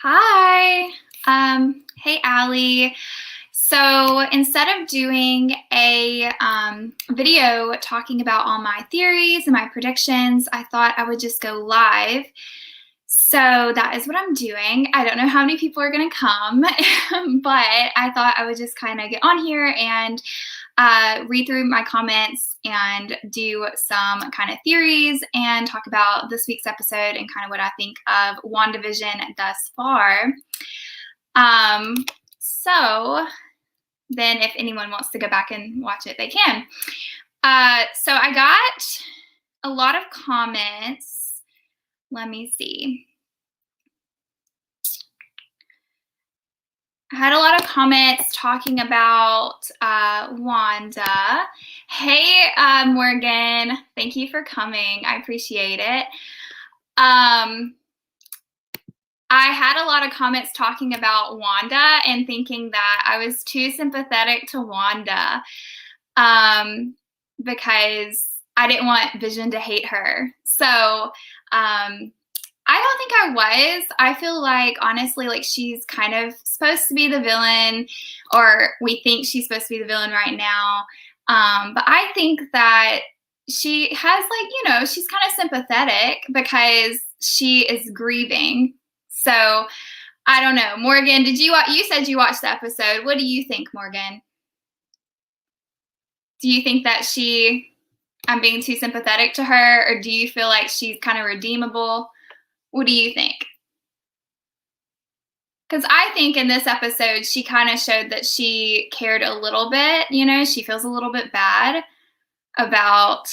Hi. Hey, Allie. So instead of doing a video talking about all my theories and my predictions, I thought I would just go live. So that is what I'm doing. I don't know how many people are going to come, but I thought I would just kind of get on here and read through my comments and do some kind of theories and talk about this week's episode and kind of what I think of WandaVision thus far. So then if anyone wants to go back and watch it, they can. So I got a lot of comments. Let me see. I had a lot of comments talking about Wanda. Hey, Morgan, thank you for coming. I appreciate it. I had a lot of comments talking about Wanda and thinking that I was too sympathetic to Wanda because I didn't want Vision to hate her. So I don't think I was. I feel like, honestly, like she's kind of supposed to be the villain, or we think she's supposed to be the villain right now. But I think that she has, like, you know, she's kind of sympathetic because she is grieving. So I don't know. Morgan, did you said you watched the episode. What do you think, Morgan? Do you think that I'm being too sympathetic to her, or do you feel like she's kind of redeemable? What do you think? Because I think in this episode, she kind of showed that she cared a little bit. You know, she feels a little bit bad about,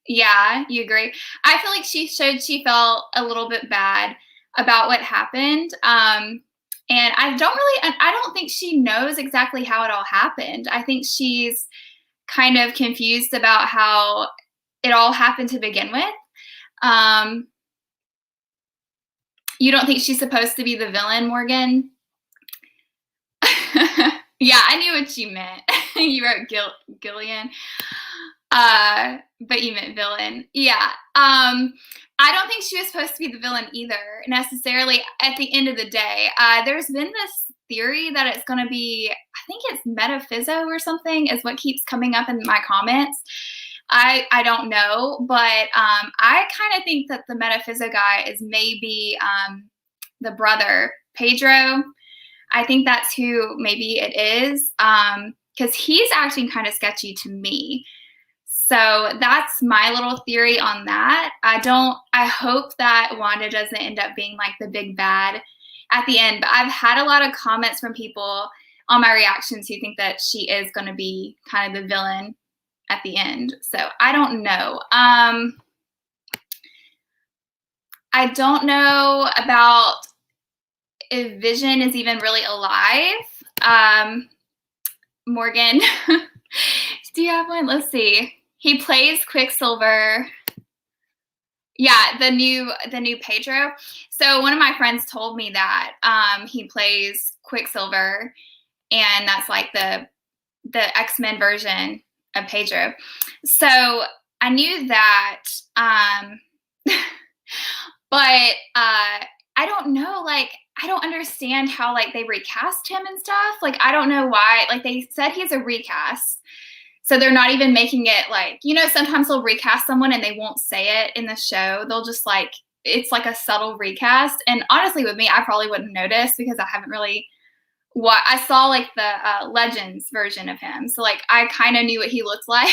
yeah, you agree? I feel like she showed she felt a little bit bad about what happened. And I don't think she knows exactly how it all happened. I think she's kind of confused about how it all happened to begin with. You don't think she's supposed to be the villain, Morgan? Yeah, I knew what you meant. You wrote Gillian, but you meant villain. Yeah. I don't think she was supposed to be the villain either, necessarily, at the end of the day. There's been this theory that it's going to be, I think it's Metaphyso or something, is what keeps coming up in my comments. I don't know, but I kind of think that the Metaphyso guy is maybe the brother, Pedro. I think that's who maybe it is, because he's acting kind of sketchy to me. So that's my little theory on that. I hope that Wanda doesn't end up being like the big bad at the end, but I've had a lot of comments from people on my reactions who think that she is going to be kind of the villain at the end. So I don't know. I don't know about if Vision is even really alive. Morgan, do you have one? Let's see. He plays Quicksilver. Yeah, the new Pedro. So one of my friends told me that he plays Quicksilver, and that's like the X-Men version of Pedro. So I knew that, but I don't know, like, I don't understand how, like, they recast him and stuff. Like, I don't know why. Like, they said he's a recast. So they're not even making it like, you know, sometimes they'll recast someone and they won't say it in the show. They'll just like, it's like a subtle recast. And honestly, with me, I probably wouldn't notice because I haven't really I saw like the Legends version of him. So like, I kind of knew what he looked like,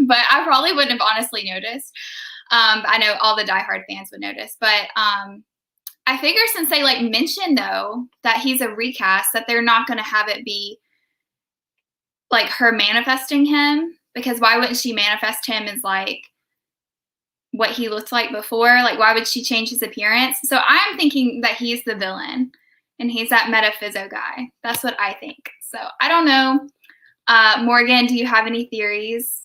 but I probably wouldn't have honestly noticed. I know all the diehard fans would notice, but I figure since they like mentioned though that he's a recast, that they're not going to have it be like her manifesting him, because why wouldn't she manifest him as like what he looked like before? Like, why would she change his appearance? So I'm thinking that he's the villain and he's that Metaphyso guy. That's what I think. So I don't know. Morgan, do you have any theories?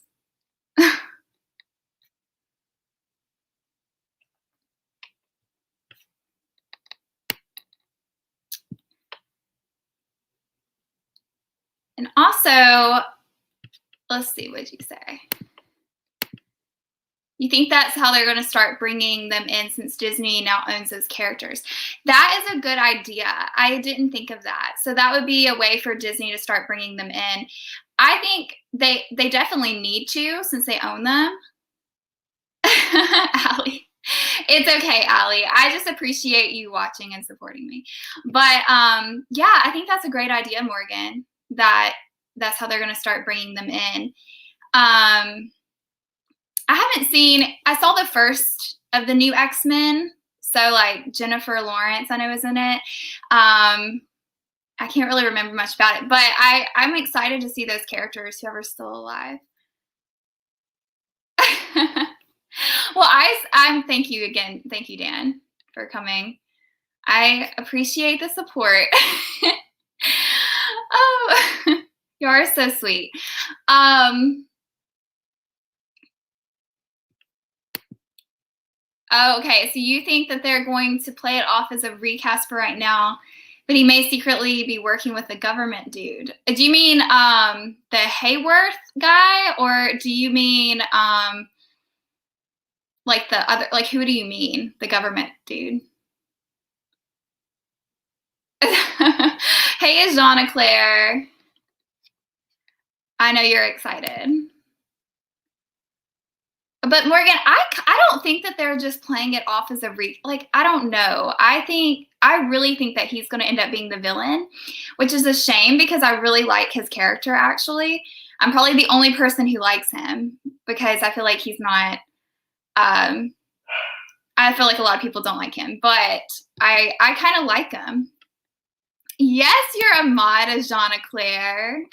And also, let's see, what'd you say? You think that's how they're going to start bringing them in since Disney now owns those characters? That is a good idea. I didn't think of that. So that would be a way for Disney to start bringing them in. I think they definitely need to since they own them. Allie. It's okay, Allie. I just appreciate you watching and supporting me. But yeah, I think that's a great idea, Morgan, that's how they're going to start bringing them in. I saw the first of the new X-Men. So like Jennifer Lawrence, I know is in it. I can't really remember much about it, but I'm excited to see those characters, whoever's still alive. Well, I'm thank you again. Thank you, Dan, for coming. I appreciate the support. Oh, you are so sweet. Okay, so you think that they're going to play it off as a recast for right now, but he may secretly be working with the government dude. Do you mean the Hayworth guy, or do you mean like the other, like who do you mean? The government dude. Hey, Jeanna Claire. I know you're excited. But Morgan, I don't think that they're just playing it off as a I don't know. I really think that he's going to end up being the villain, which is a shame because I really like his character, actually. I'm probably the only person who likes him because I feel like he's not, I feel like a lot of people don't like him, but I kind of like him. Yes, you're a mod, Jeanna Claire.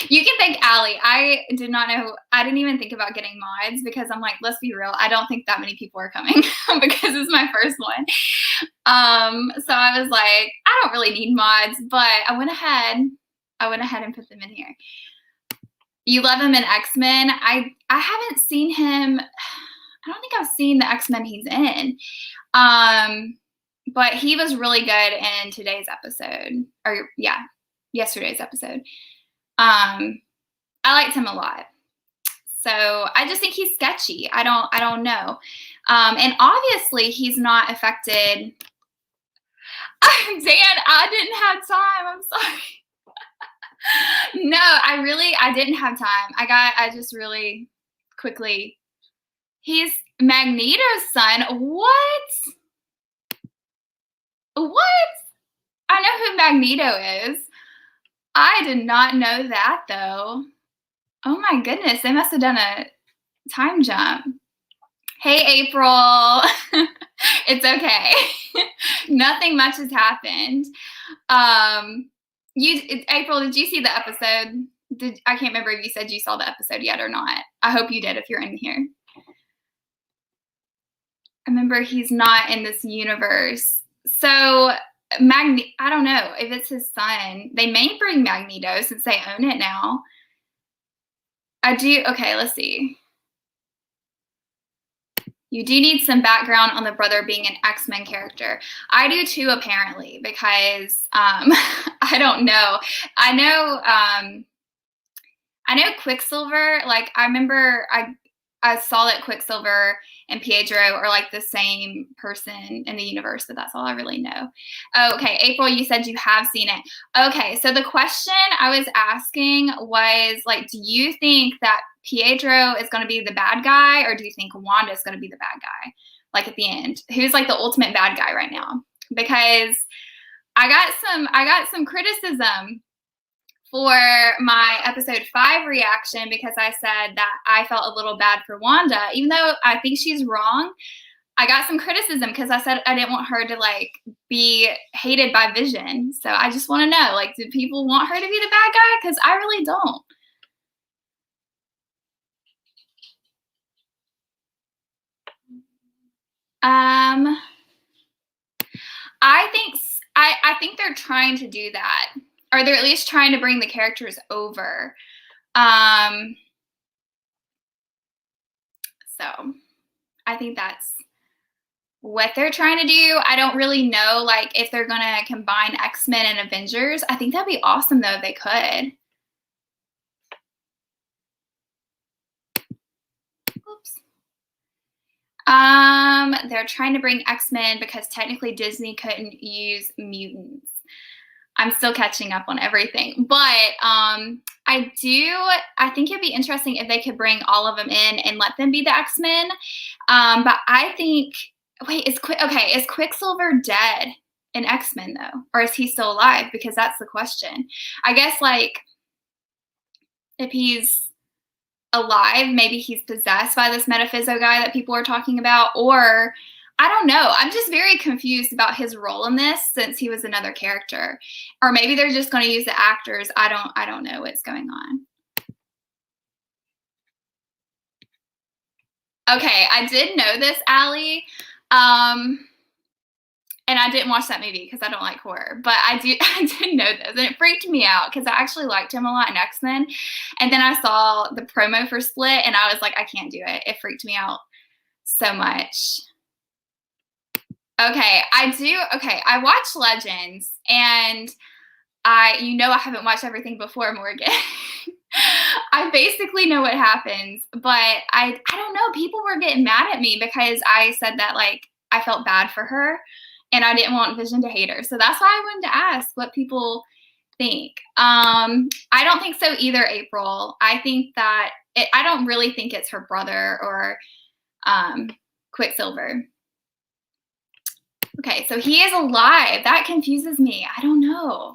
You can thank Allie. I did not know. I didn't even think about getting mods because I'm like, let's be real. I don't think that many people are coming because it's my first one. So I was like, I don't really need mods, but I went ahead and put them in here. You love him in X-Men. I haven't seen him. I don't think I've seen the X-Men he's in. But he was really good in today's episode, or yeah, yesterday's episode. I liked him a lot. So I just think he's sketchy. I don't know. And obviously he's not affected. Dan, I didn't have time. I'm sorry. No, I didn't have time. I just really quickly. He's Magneto's son. What? I know who Magneto is. I did not know that, though. Oh, my goodness. They must have done a time jump. Hey, April. It's okay. Nothing much has happened. April, did you see the episode? I can't remember if you said you saw the episode yet or not. I hope you did if you're in here. I remember he's not in this universe. So I don't know if it's his son. They may bring Magneto since they own it now. I do. Okay, let's see. You do need some background on the brother being an X-Men character. I do too, apparently, because I don't know. I know Quicksilver. Like I remember, I saw that Quicksilver and Pietro are like the same person in the universe, but that's all I really know. Okay, April, you said you have seen it. Okay, so the question I was asking was like, do you think that Pietro is going to be the bad guy, or do you think Wanda is going to be the bad guy? Like at the end, who's like the ultimate bad guy right now? Because I got some criticism for my episode 5 reaction because I said that I felt a little bad for Wanda, even though I think she's wrong. I got some criticism because I said I didn't want her to like be hated by Vision. So I just want to know, like, do people want her to be the bad guy? Because I really don't. I think they're trying to do that, or they're at least trying to bring the characters over. So I think that's what they're trying to do. I don't really know, like, if they're going to combine X-Men and Avengers. I think that'd be awesome, though, if they could. Oops. They're trying to bring X-Men because technically Disney couldn't use mutants. I'm still catching up on everything, but I think it'd be interesting if they could bring all of them in and let them be the X-Men. But I think, wait, is Quicksilver dead in X-Men though, or is he still alive? Because that's the question. I guess like if he's alive, maybe he's possessed by this metaphyso guy that people are talking about, or I don't know. I'm just very confused about his role in this since he was another character, or maybe they're just going to use the actors. I don't know what's going on. Okay, I did know this, Allie. And I didn't watch that movie because I don't like horror, but I did know this, and it freaked me out because I actually liked him a lot in X-Men. And then I saw the promo for Split, and I was like, I can't do it. It freaked me out so much. Okay, I watch Legends, and I haven't watched everything before, Morgan. I basically know what happens, but I don't know. People were getting mad at me because I said that like I felt bad for her and I didn't want Vision to hate her. So that's why I wanted to ask what people think. I don't think so either, April. I think that I don't really think it's her brother or Quicksilver. Okay, so he is alive. That confuses me. I don't know.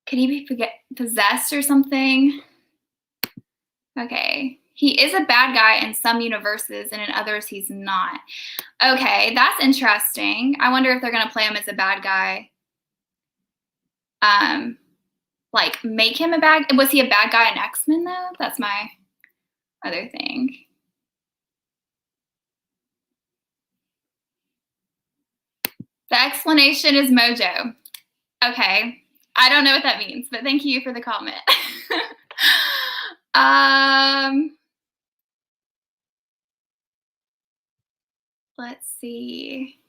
Could he be possessed or something? Okay. He is a bad guy in some universes, and in others he's not. Okay, that's interesting. I wonder if they're going to play him as a bad guy. Like, make him a bad... Was he a bad guy in X-Men, though? That's my other thing. The explanation is mojo. Okay. I don't know what that means, but thank you for the comment. Let's see.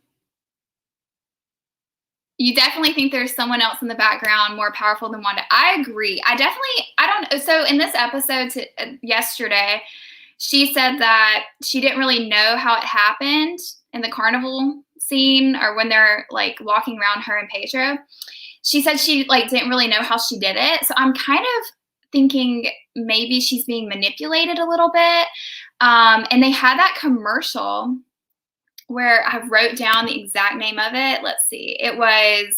You definitely think there's someone else in the background more powerful than Wanda. I agree. I don't know. So in this episode yesterday, she said that she didn't really know how it happened in the carnival scene or when they're like walking around her and Pedro. She said she like didn't really know how she did it. So I'm kind of thinking maybe she's being manipulated a little bit. And they had that commercial where I wrote down the exact name of it. Let's see. It was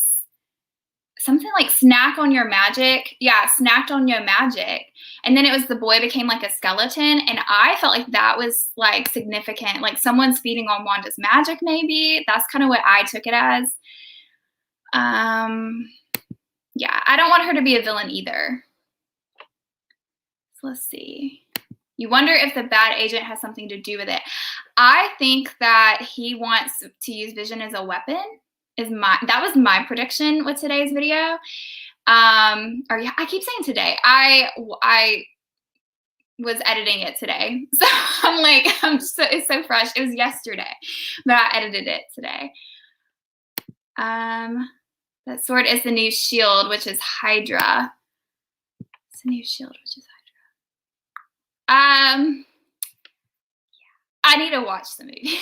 something like Snack on Your Magic. Yeah, Snacked on Your Magic. And then it was the boy became like a skeleton. And I felt like that was like significant. Like someone's feeding on Wanda's magic maybe. That's kind of what I took it as. Yeah, I don't want her to be a villain either. So let's see. You wonder if the bad agent has something to do with it. I think that he wants to use Vision as a weapon. That was my prediction with today's video. Or yeah, I keep saying today. I was editing it today, so I'm like, it's so fresh. It was yesterday, but I edited it today. That sword is the new shield, which is Hydra. It's a new shield, which is Hydra. Yeah. I need to watch the movie.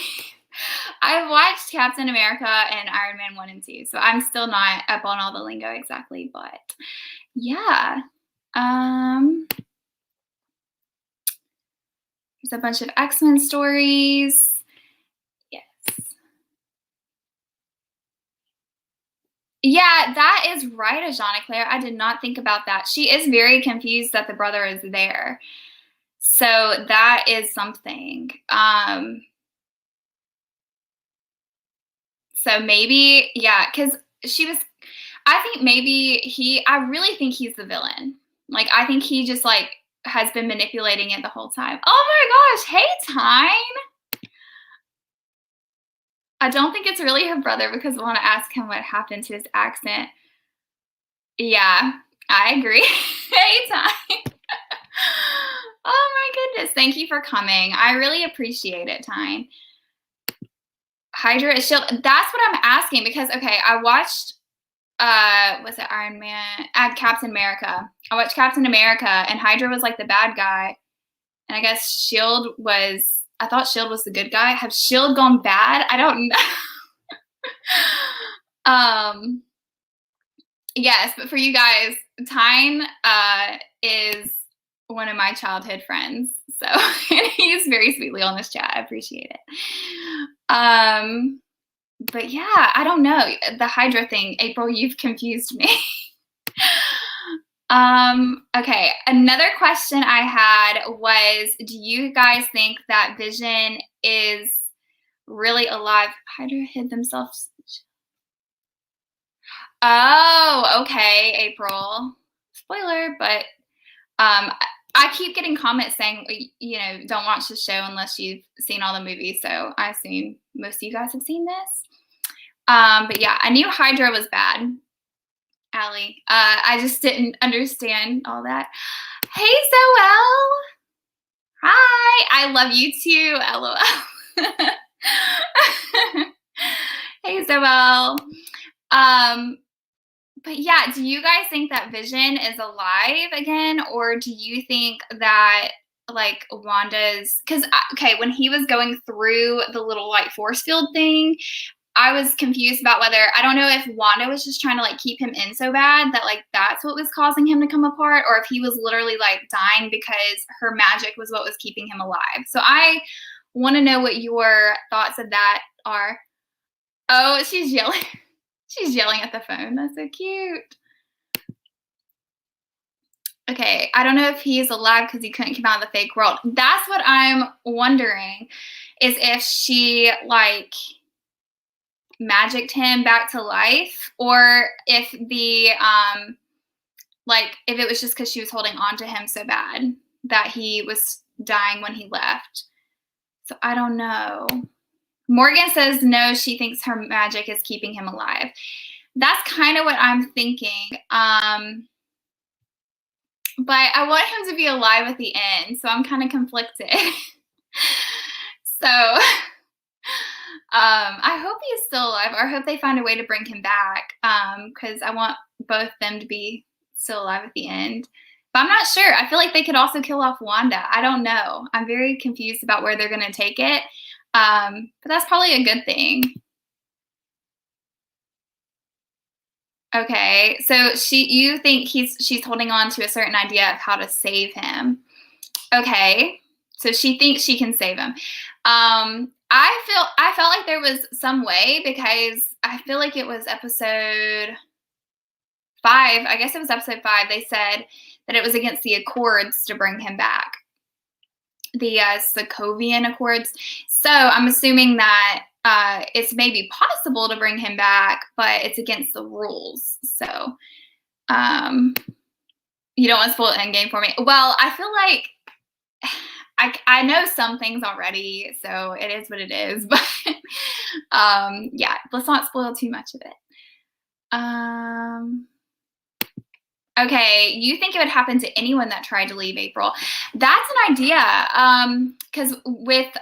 I've watched Captain America and Iron Man 1 and 2, so I'm still not up on all the lingo exactly, but yeah. There's a bunch of X-Men stories. Yes. Yeah, that is right, Ajana Claire. I did not think about that. She is very confused that the brother is there. So that is something. So maybe, yeah, because I think maybe I really think he's the villain. Like, I think he just, like, has been manipulating it the whole time. Oh my gosh, hey, Tyne! I don't think it's really her brother because I want to ask him what happened to his accent. Yeah, I agree. Hey, Tyne! Oh my goodness, thank you for coming. I really appreciate it, Tyne. Hydra is shield. That's what I'm asking because, okay, I watched, was it Iron Man? Captain America. I watched Captain America and Hydra was like the bad guy. And I guess shield was I thought S.H.I.E.L.D. was the good guy. Have S.H.I.E.L.D. gone bad? I don't know. Yes, but for you guys, Tyne is one of my childhood friends. So, and he's very sweetly on this chat. I appreciate it. But yeah, I don't know. The Hydra thing, April, you've confused me. Okay, another question I had was, do you guys think that Vision is really alive? Hydra hid themselves. Oh, okay, April. Spoiler, but I keep getting comments saying, you know, don't watch the show unless you've seen all the movies. So I assume most of you guys have seen this. But yeah, I knew Hydra was bad. Allie, I just didn't understand all that. Hey, Zoel. Hi, I love you too, LOL. Hey, Zoel. But yeah, do you guys think that Vision is alive again? Or do you think that like Wanda's, because okay, when he was going through the little like force field thing, I was confused about whether, I don't know if Wanda was just trying to like keep him in so bad that like that's what was causing him to come apart, or if he was literally like dying because her magic was what was keeping him alive. So I want to know what your thoughts of that are. Oh, she's yelling. She's yelling at the phone. That's so cute. Okay, I don't know if he's alive because he couldn't come out of the fake world. That's what I'm wondering, is if she like magicked him back to life, or if the like if it was just because she was holding on to him so bad that he was dying when he left. So I don't know. Morgan says no, she thinks her magic is keeping him alive. That's kind of what I'm thinking. But I want him to be alive at the end, so I'm kind of conflicted. So I hope he's still alive, or I hope they find a way to bring him back, because I want both them to be still alive at the end. But I'm not sure. I feel like they could also kill off Wanda. I don't know. I'm very confused about where they're going to take it. But that's probably a good thing. Okay, so you think she's holding on to a certain idea of how to save him. Okay, so she thinks she can save him. I felt like there was some way, because I feel like it was episode 5. I guess it was episode 5. They said that it was against the Accords to bring him back, the Sokovian Accords. So I'm assuming that it's maybe possible to bring him back, but it's against the rules. So you don't want to spoil Endgame for me. Well, I feel like I know some things already, so it is what it is. But yeah, let's not spoil too much of it. Okay, you think it would happen to anyone that tried to leave, April? That's an idea. Because with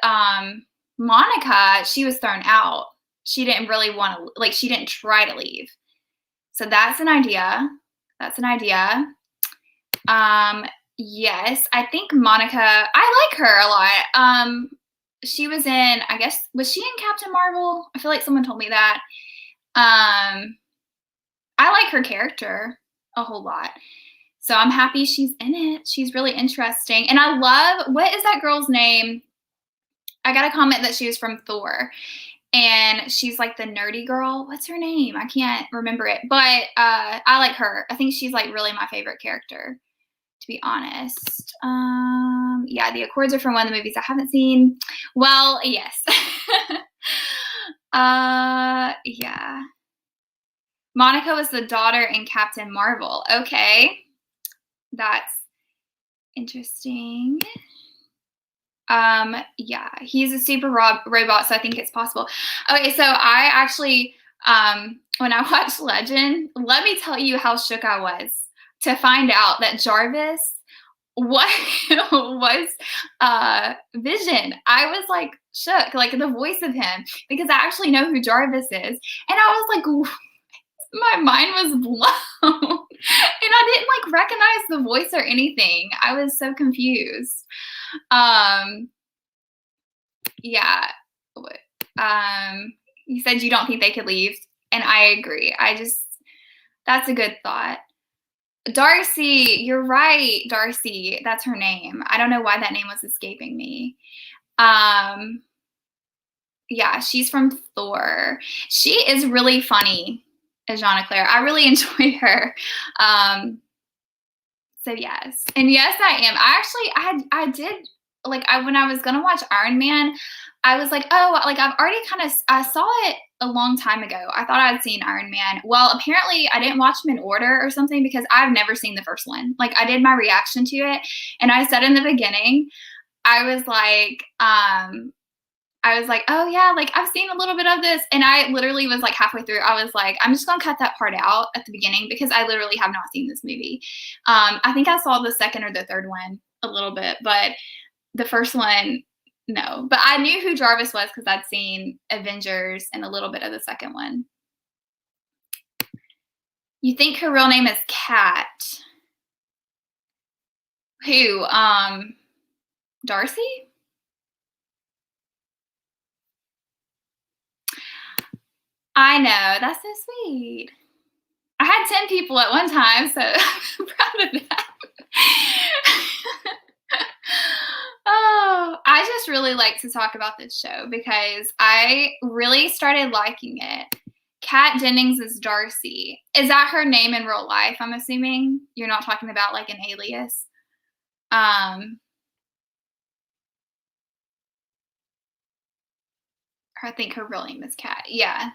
Monica, she was thrown out. She didn't really want to, like, she didn't try to leave. So that's an idea. That's an idea. Yes, I think Monica, I like her a lot. She was in, I guess, was she in Captain Marvel? I feel like someone told me that. I like her character a whole lot. So I'm happy she's in it. She's really interesting. And I love, what is that girl's name? I got a comment that she was from Thor. And she's like the nerdy girl. What's her name? I can't remember it. But I like her. I think she's like really my favorite character, to be honest. Yeah, the Accords are from one of the movies I haven't seen. Well, yes. Yeah. Monica was the daughter in Captain Marvel. Okay. That's interesting. Yeah, he's a super robot, so I think it's possible. Okay, so I actually, when I watched Legend, let me tell you how shook I was to find out that Jarvis was Vision. I was like shook, like the voice of him, because I actually know who Jarvis is. And I was like, my mind was blown. And I didn't like recognize the voice or anything. I was so confused. Yeah. You said you don't think they could leave, and I agree. That's a good thought. Darcy, you're right. Darcy, that's her name. I don't know why that name was escaping me. Yeah, she's from Thor. She is really funny as Jeanne Claire. I really enjoy her. So yes, and yes, I am. I did like when I was gonna watch Iron Man, I was like, oh, like I've already I saw it a long time ago. I thought I'd seen Iron Man. Well, apparently I didn't watch them in order or something because I've never seen the first one. Like I did my reaction to it, and I said in the beginning, I was like, oh yeah, like I've seen a little bit of this. And I literally was like halfway through, I was like, I'm just gonna cut that part out at the beginning because I literally have not seen this movie. I think I saw the second or the third one a little bit, but the first one, no. But I knew who Jarvis was because I'd seen Avengers and a little bit of the second one. You think her real name is Kat? Who? Darcy? I know, that's so sweet. I had 10 people at one time, so I'm proud of that. Oh, I just really like to talk about this show because I really started liking it. Kat Dennings is Darcy. Is that her name in real life, I'm assuming? You're not talking about like an alias? I think her real name is Kat. Yeah.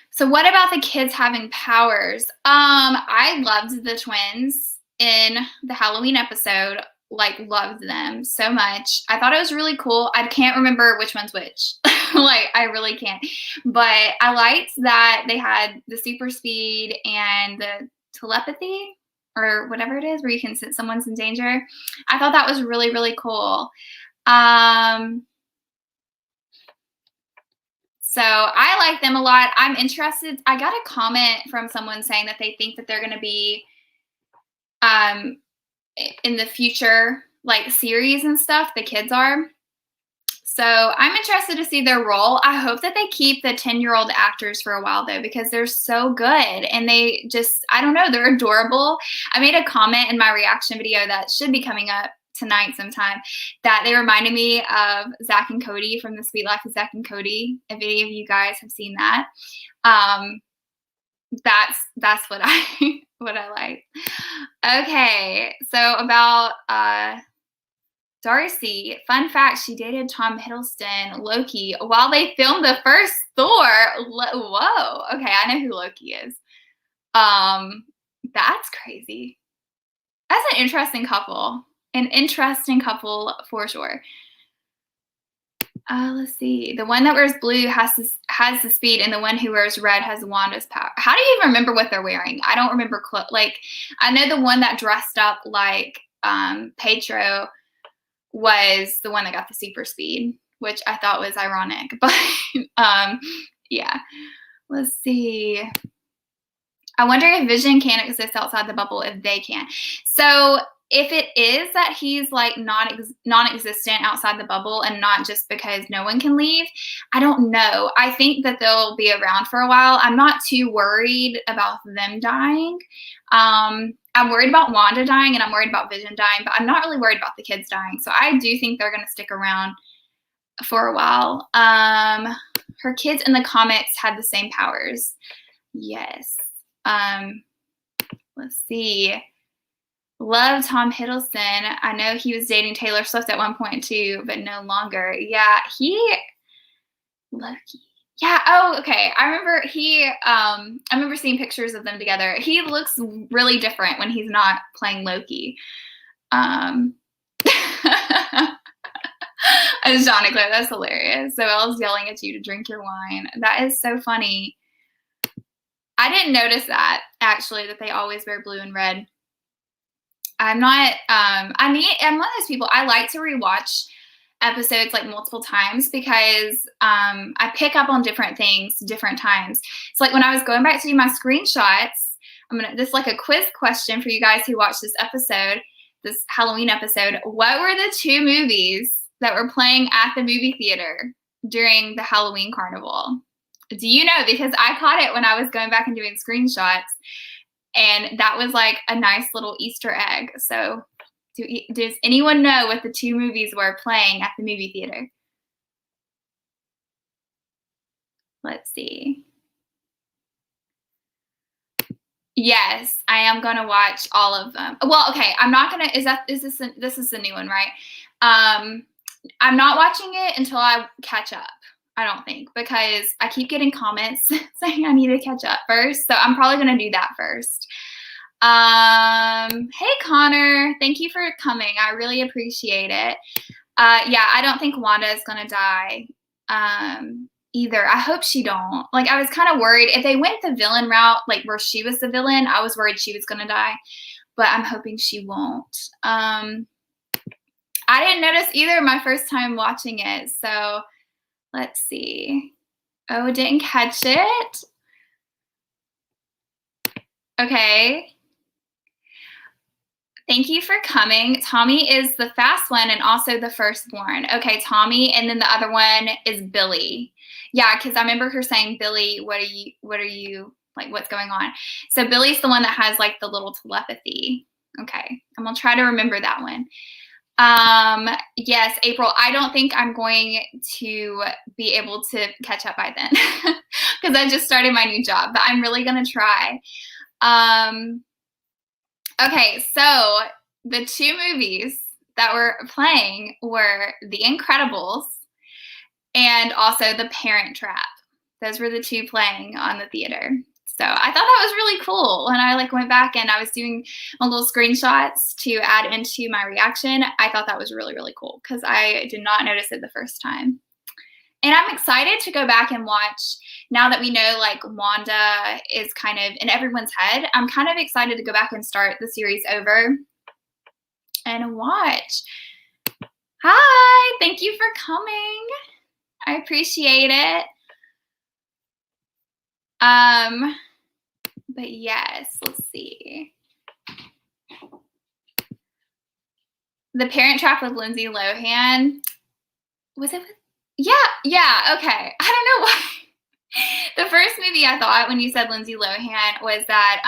So what about the kids having powers? I loved the twins in the Halloween episode. Like loved them so much. I thought it was really cool. I can't remember which one's which. Like I really can't. But I liked that they had the super speed and the telepathy or whatever it is where you can sense someone's in danger. I thought that was really, really cool. So I like them a lot. I'm interested. I got a comment from someone saying that they think that they're going to be in the future, like series and stuff, the kids are. So I'm interested to see their role. I hope that they keep the 10-year-old actors for a while though, because they're so good and they just, I don't know, they're adorable. I made a comment in my reaction video that should be coming up tonight sometime that they reminded me of Zach and Cody from The Sweet Life of Zach and Cody. If any of you guys have seen that, that's what I what I like. Okay, so about Darcy, fun fact, she dated Tom Hiddleston, Loki, while they filmed the first Thor. Whoa, okay, I know who Loki is. That's crazy. That's an interesting couple. An interesting couple for sure. Let's see. The one that wears blue has the speed, and the one who wears red has Wanda's power. How do you even remember what they're wearing? I don't remember. Like, I know the one that dressed up like Pedro was the one that got the super speed, which I thought was ironic. But yeah. Let's see. I wonder if Vision can exist outside the bubble if they can. So if it is that he's like non-existent outside the bubble and not just because no one can leave, I don't know. I think that they'll be around for a while. I'm not too worried about them dying. I'm worried about Wanda dying and I'm worried about Vision dying, but I'm not really worried about the kids dying. So I do think they're going to stick around for a while. Her kids in the comics had the same powers. Yes. Let's see. Love Tom Hiddleston. I know he was dating Taylor Swift at one point too, but no longer. Yeah, Loki. Yeah, oh, okay. I remember seeing pictures of them together. He looks really different when he's not playing Loki. As Jeanne Claire, that's hilarious. So I was yelling at you to drink your wine. That is so funny. I didn't notice that, actually, that they always wear blue and red. I'm not, I'm one of those people, I like to rewatch episodes like multiple times because I pick up on different things different times. So like when I was going back to do my screenshots, this is like a quiz question for you guys who watched this episode, this Halloween episode. What were the two movies that were playing at the movie theater during the Halloween carnival. Do you know? Because I caught it when I was going back and doing screenshots, and that was like a nice little Easter egg. So does anyone know what the 2 movies were playing at the movie theater? Let's see. Yes, I am gonna watch all of them. Well, okay, I'm not gonna. This is the new one, right? I'm not watching it until I catch up. I don't think, because I keep getting comments saying I need to catch up first. So I'm probably gonna do that first. Hey Connor, thank you for coming. I really appreciate it. Yeah, I don't think Wanda is gonna die. Either. I hope she don't. Like, I was kind of worried if they went the villain route, like where she was the villain, I was worried she was going to die, but I'm hoping she won't. I didn't notice either my first time watching it. So let's see. Oh, didn't catch it. Okay. Thank you for coming. Tommy is the fast one and also the firstborn. Okay, Tommy, and then the other one is Billy. Yeah, because I remember her saying, Billy, what are you, like, what's going on? So Billy's the one that has, like, the little telepathy. Okay, I'm going to try to remember that one. Yes, April, I don't think I'm going to be able to catch up by then because I just started my new job, but I'm really going to try. Okay, so the 2 movies that were playing were The Incredibles and also The Parent Trap. Those were the 2 playing on the theater. So I thought that was really cool. When I went back and I was doing my little screenshots to add into my reaction, I thought that was really, really cool because I did not notice it the first time. And I'm excited to go back and watch, now that we know, like, Wanda is kind of in everyone's head. I'm kind of excited to go back and start the series over and watch. Hi, thank you for coming. I appreciate it. But yes, let's see. The Parent Trap with Lindsay Lohan. Was it with? Yeah, okay. I don't know why. The first movie I thought when you said Lindsay Lohan was that,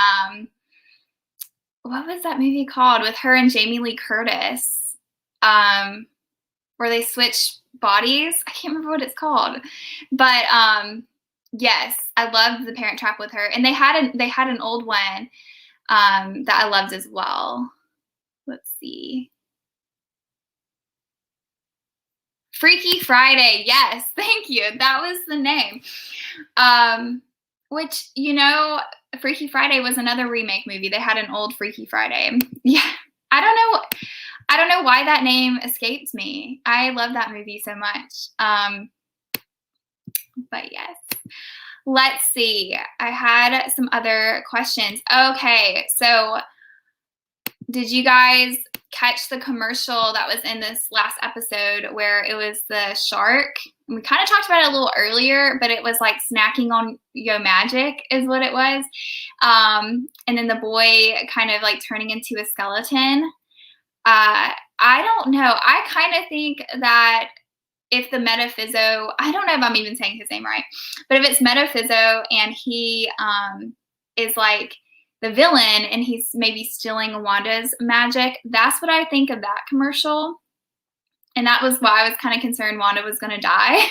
what was that movie called with her and Jamie Lee Curtis? Where they switch bodies. I can't remember what it's called. But yes, I loved The Parent Trap with her. And they had an old one that I loved as well. Let's see. Freaky Friday. Yes, thank you. That was the name. Which, you know, Freaky Friday was another remake movie. They had an old Freaky Friday. Yeah. I don't know why that name escaped me. I love that movie so much. But yes. Let's see. I had some other questions. Okay, so did you guys catch the commercial that was in this last episode where it was the shark? We kind of talked about it a little earlier, but it was like snacking on Yo Magic is what it was. And then the boy kind of like turning into a skeleton. I don't know. I kind of think that if the Metaphyso, I don't know if I'm even saying his name right, but if it's Metaphyso and he is like the villain and he's maybe stealing Wanda's magic, that's what I think of that commercial. And that was why I was kind of concerned Wanda was going to die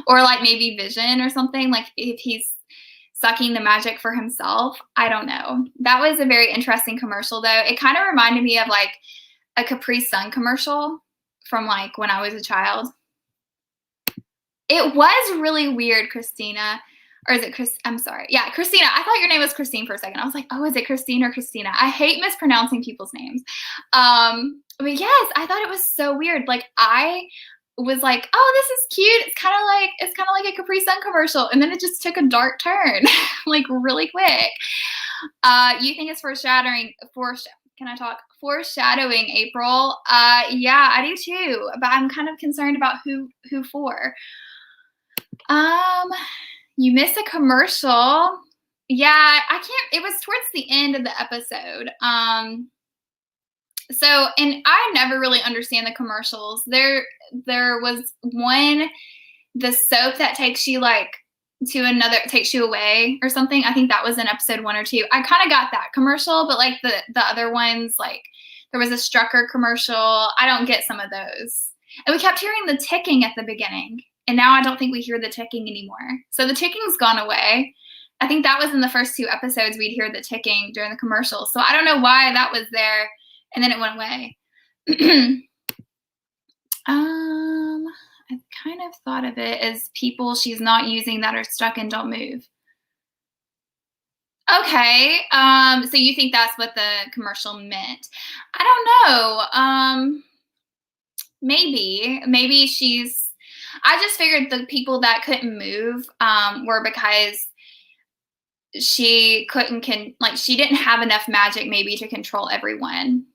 or like maybe Vision or something, like if he's sucking the magic for himself. I don't know. That was a very interesting commercial though. It kind of reminded me of like a Capri Sun commercial from like when I was a child. It was really weird, Christina. Or is it Chris? I'm sorry. Yeah, Christina. I thought your name was Christine for a second. I was like, oh, is it Christine or Christina? I hate mispronouncing people's names. But yes, I thought it was so weird. Like I was like, oh, this is cute. It's kind of like a Capri Sun commercial. And then it just took a dark turn, like really quick. You think it's foreshadowing, foreshadowing, April? Yeah, I do too. But I'm kind of concerned about who for. You missed a commercial. Yeah, I can't. It was towards the end of the episode. So, and I never really understand the commercials. There was one, the soap that takes you like to another, takes you away or something. I think that was in episode 1 or 2. I kind of got that commercial, but like the other ones, like there was a Strucker commercial. I don't get some of those. And we kept hearing the ticking at the beginning. And now I don't think we hear the ticking anymore. So the ticking's gone away. I think that was in the first 2 episodes we'd hear the ticking during the commercials. So I don't know why that was there and then it went away. I kind of thought of it as people she's not using that are stuck and don't move. Okay, so you think that's what the commercial meant. I don't know. Maybe she's, I just figured the people that couldn't move were because she she didn't have enough magic maybe to control everyone.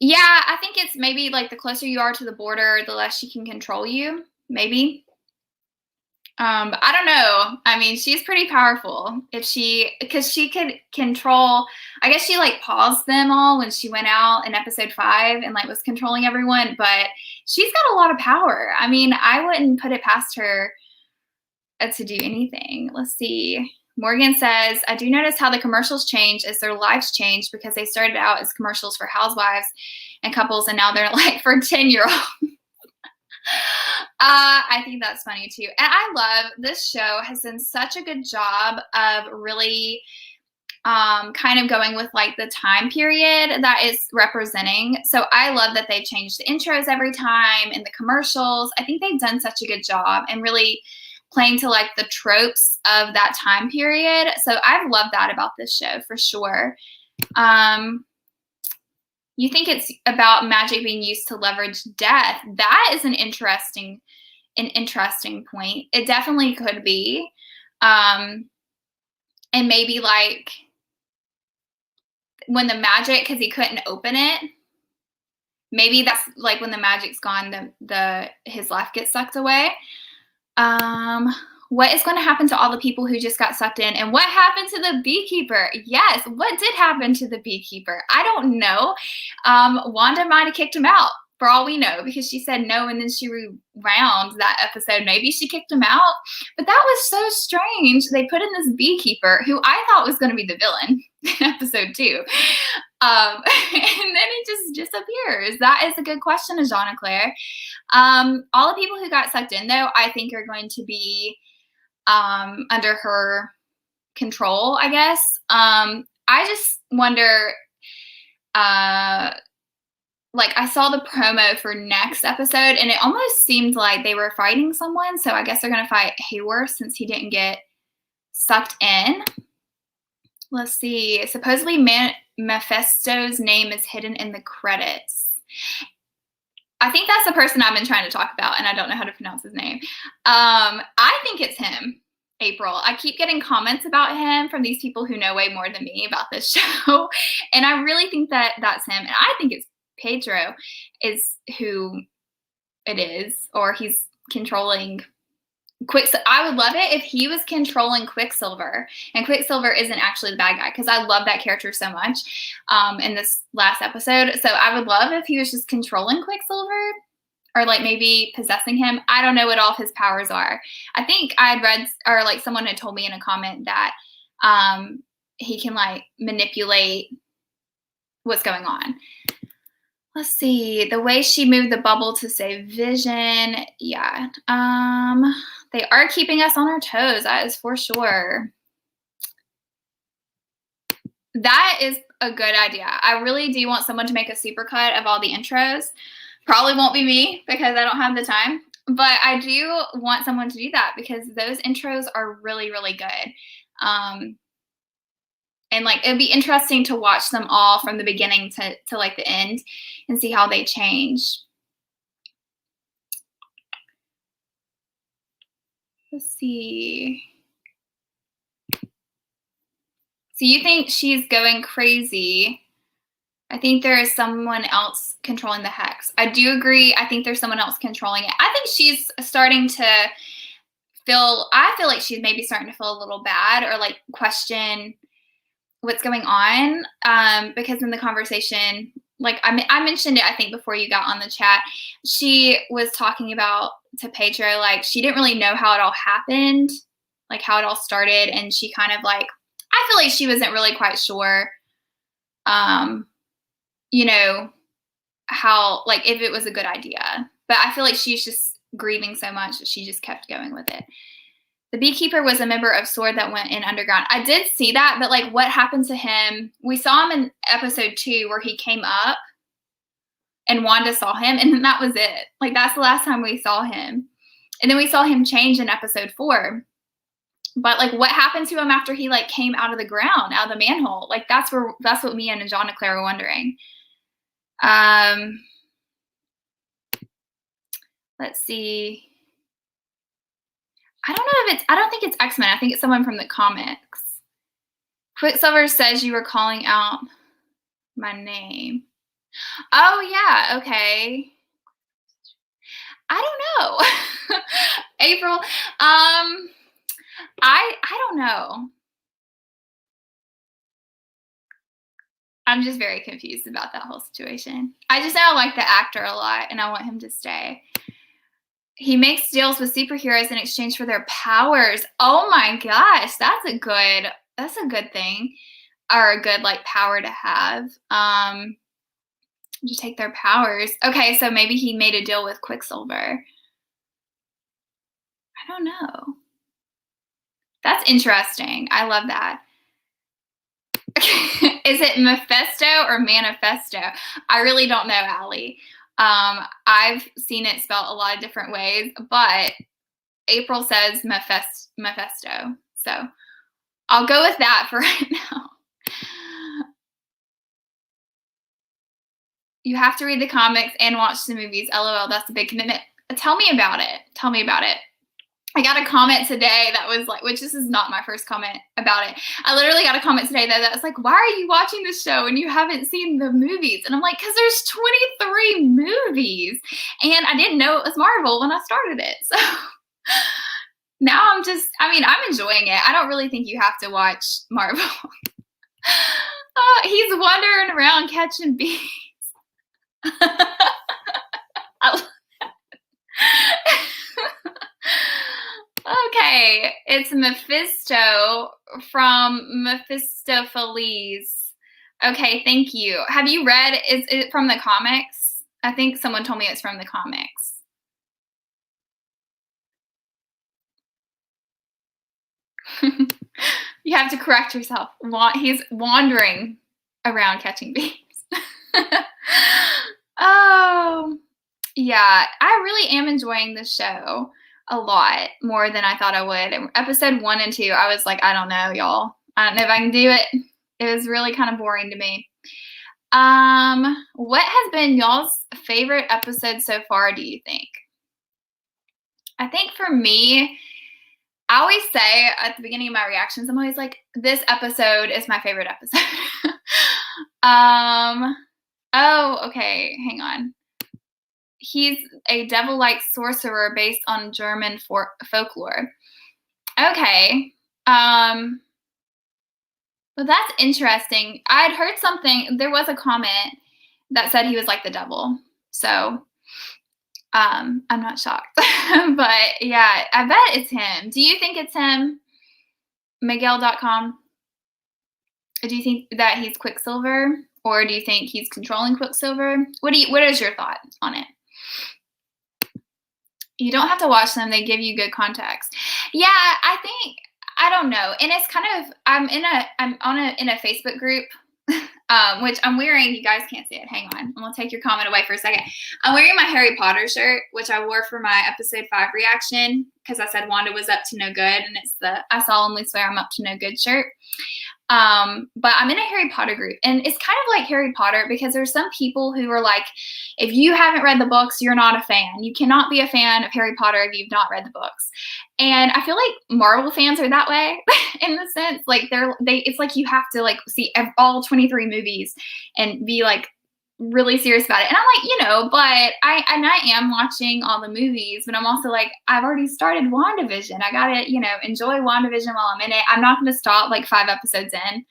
Yeah, I think it's maybe like the closer you are to the border, the less she can control you, maybe. But I don't know. I mean, she's pretty powerful because she could control, I guess she like paused them all when she went out in episode 5 and like was controlling everyone, but she's got a lot of power. I mean, I wouldn't put it past her to do anything. Let's see. Morgan says, I do notice how the commercials change as their lives change because they started out as commercials for housewives and couples, and now they're like for 10-year-olds. I think that's funny too. And I love this show has done such a good job of really kind of going with like the time period that is representing. So I love that they changed the intros every time and the commercials. I think they've done such a good job and really playing to like the tropes of that time period. So I've loved that about this show for sure. You think it's about magic being used to leverage death. That is an interesting point. It definitely could be. And maybe like when the magic, because he couldn't open it, maybe that's like when the magic's gone, his life gets sucked away. What is going to happen to all the people who just got sucked in? And what happened to the beekeeper? Yes, what did happen to the beekeeper? I don't know. Wanda might have kicked him out for all we know because she said no and then she rewound that episode. Maybe she kicked him out. But that was so strange. They put in this beekeeper who I thought was going to be the villain in episode 2. And then it just disappears. That is a good question, Ajana Claire. All the people who got sucked in, though, I think are going to be under her control, I guess. I just wonder, like I saw the promo for next episode and it almost seemed like they were fighting someone. So I guess they're going to fight Hayworth since he didn't get sucked in. Let's see. Supposedly Mephisto's name is hidden in the credits. I think that's the person I've been trying to talk about, and I don't know how to pronounce his name. I think it's him, April. I keep getting comments about him from these people who know way more than me about this show, and I really think that that's him. And I think it's Pedro is who it is, or he's controlling Quicksilver. I would love it if he was controlling Quicksilver, and Quicksilver isn't actually the bad guy because I love that character so much in this last episode. So I would love if he was just controlling Quicksilver or like maybe possessing him. I don't know what all of his powers are. I think I had read, or like someone had told me in a comment that he can like manipulate what's going on. Let's see, the way she moved the bubble to save Vision. Yeah. They are keeping us on our toes. That is for sure. That is a good idea. I really do want someone to make a supercut of all the intros. Probably won't be me because I don't have the time. But I do want someone to do that because those intros are really, really good. And like it'd be interesting to watch them all from the beginning to like the end and see how they change. Let's see. So you think she's going crazy? I think there is someone else controlling the hex. I do agree. I think there's someone else controlling it. I think she's starting to I feel like she's maybe starting to feel a little bad or like question what's going on, because in the conversation, like I mentioned it, I think before you got on the chat, she was talking about to Pedro, like she didn't really know how it all happened, like how it all started, and she kind of like, I feel like she wasn't really quite sure, you know, how, like if it was a good idea, but I feel like she's just grieving so much that she just kept going with it. The beekeeper was a member of SWORD that went in underground. I did see that, but like what happened to him? We saw him in episode 2 where he came up and Wanda saw him, and then that was it. Like that's the last time we saw him. And then we saw him change in episode 4. But like what happened to him after he like came out of the ground, out of the manhole? Like that's what me and John and Claire were wondering. Let's see. I don't think it's X-Men. I think it's someone from the comics. Quicksilver says you were calling out my name. Oh yeah, okay. I don't know. April, I don't know. I'm just very confused about that whole situation. I just know I like the actor a lot and I want him to stay. He makes deals with superheroes in exchange for their powers. Oh my gosh, that's a good thing, or a good like power to have. To take their powers. Okay, so maybe he made a deal with Quicksilver. I don't know. That's interesting. I love that. Is it Mephisto or Manifesto? I really don't know, Allie. I've seen it spelled a lot of different ways, but April says Mephisto. So I'll go with that for right now. You have to read the comics and watch the movies. LOL, that's a big commitment. Tell me about it. Tell me about it. I got a comment today that was like, which this is not my first comment about it. I literally got a comment today that was like, why are you watching this show and you haven't seen the movies? And I'm like, because there's 23 movies. And I didn't know it was Marvel when I started it. So now I'm enjoying it. I don't really think you have to watch Marvel. He's wandering around catching bees. Okay, it's Mephisto from Mephistopheles. Okay, thank you. Have you read, is it from the comics? I think someone told me it's from the comics. You have to correct yourself. He's wandering around catching bees. Oh, yeah. I really am enjoying this show a lot more than I thought I would. Episode 1 and 2, I was like, I don't know, y'all. I don't know if I can do it. It was really kind of boring to me. What has been y'all's favorite episode so far, do you think? I think for me, I always say at the beginning of my reactions, I'm always like, this episode is my favorite episode. Oh, okay, hang on. He's a devil-like sorcerer based on German folklore. Okay. Well, that's interesting. I'd heard something, there was a comment that said he was like the devil. So, I'm not shocked. But yeah, I bet it's him. Do you think it's him? Miguel.com? Do you think that he's Quicksilver? Or do you think he's controlling Quicksilver? What is your thought on it? You don't have to watch them. They give you good context. Yeah, I don't know. And it's kind of, I'm in a Facebook group, which I'm wearing. You guys can't see it. Hang on. I'm going to take your comment away for a second. I'm wearing my Harry Potter shirt, which I wore for my episode 5 reaction because I said Wanda was up to no good. And it's the I solemnly swear I'm up to no good shirt. But I'm in a Harry Potter group, and it's kind of like Harry Potter because there's some people who are like, if you haven't read the books, you're not a fan. You cannot be a fan of Harry Potter if you've not read the books. And I feel like Marvel fans are that way in the sense, like it's like you have to like see all 23 movies and be like really serious about it. And I'm like, but I am watching all the movies, but I'm also like, I've already started WandaVision. I gotta, enjoy WandaVision while I'm in it. I'm not gonna stop like 5 episodes in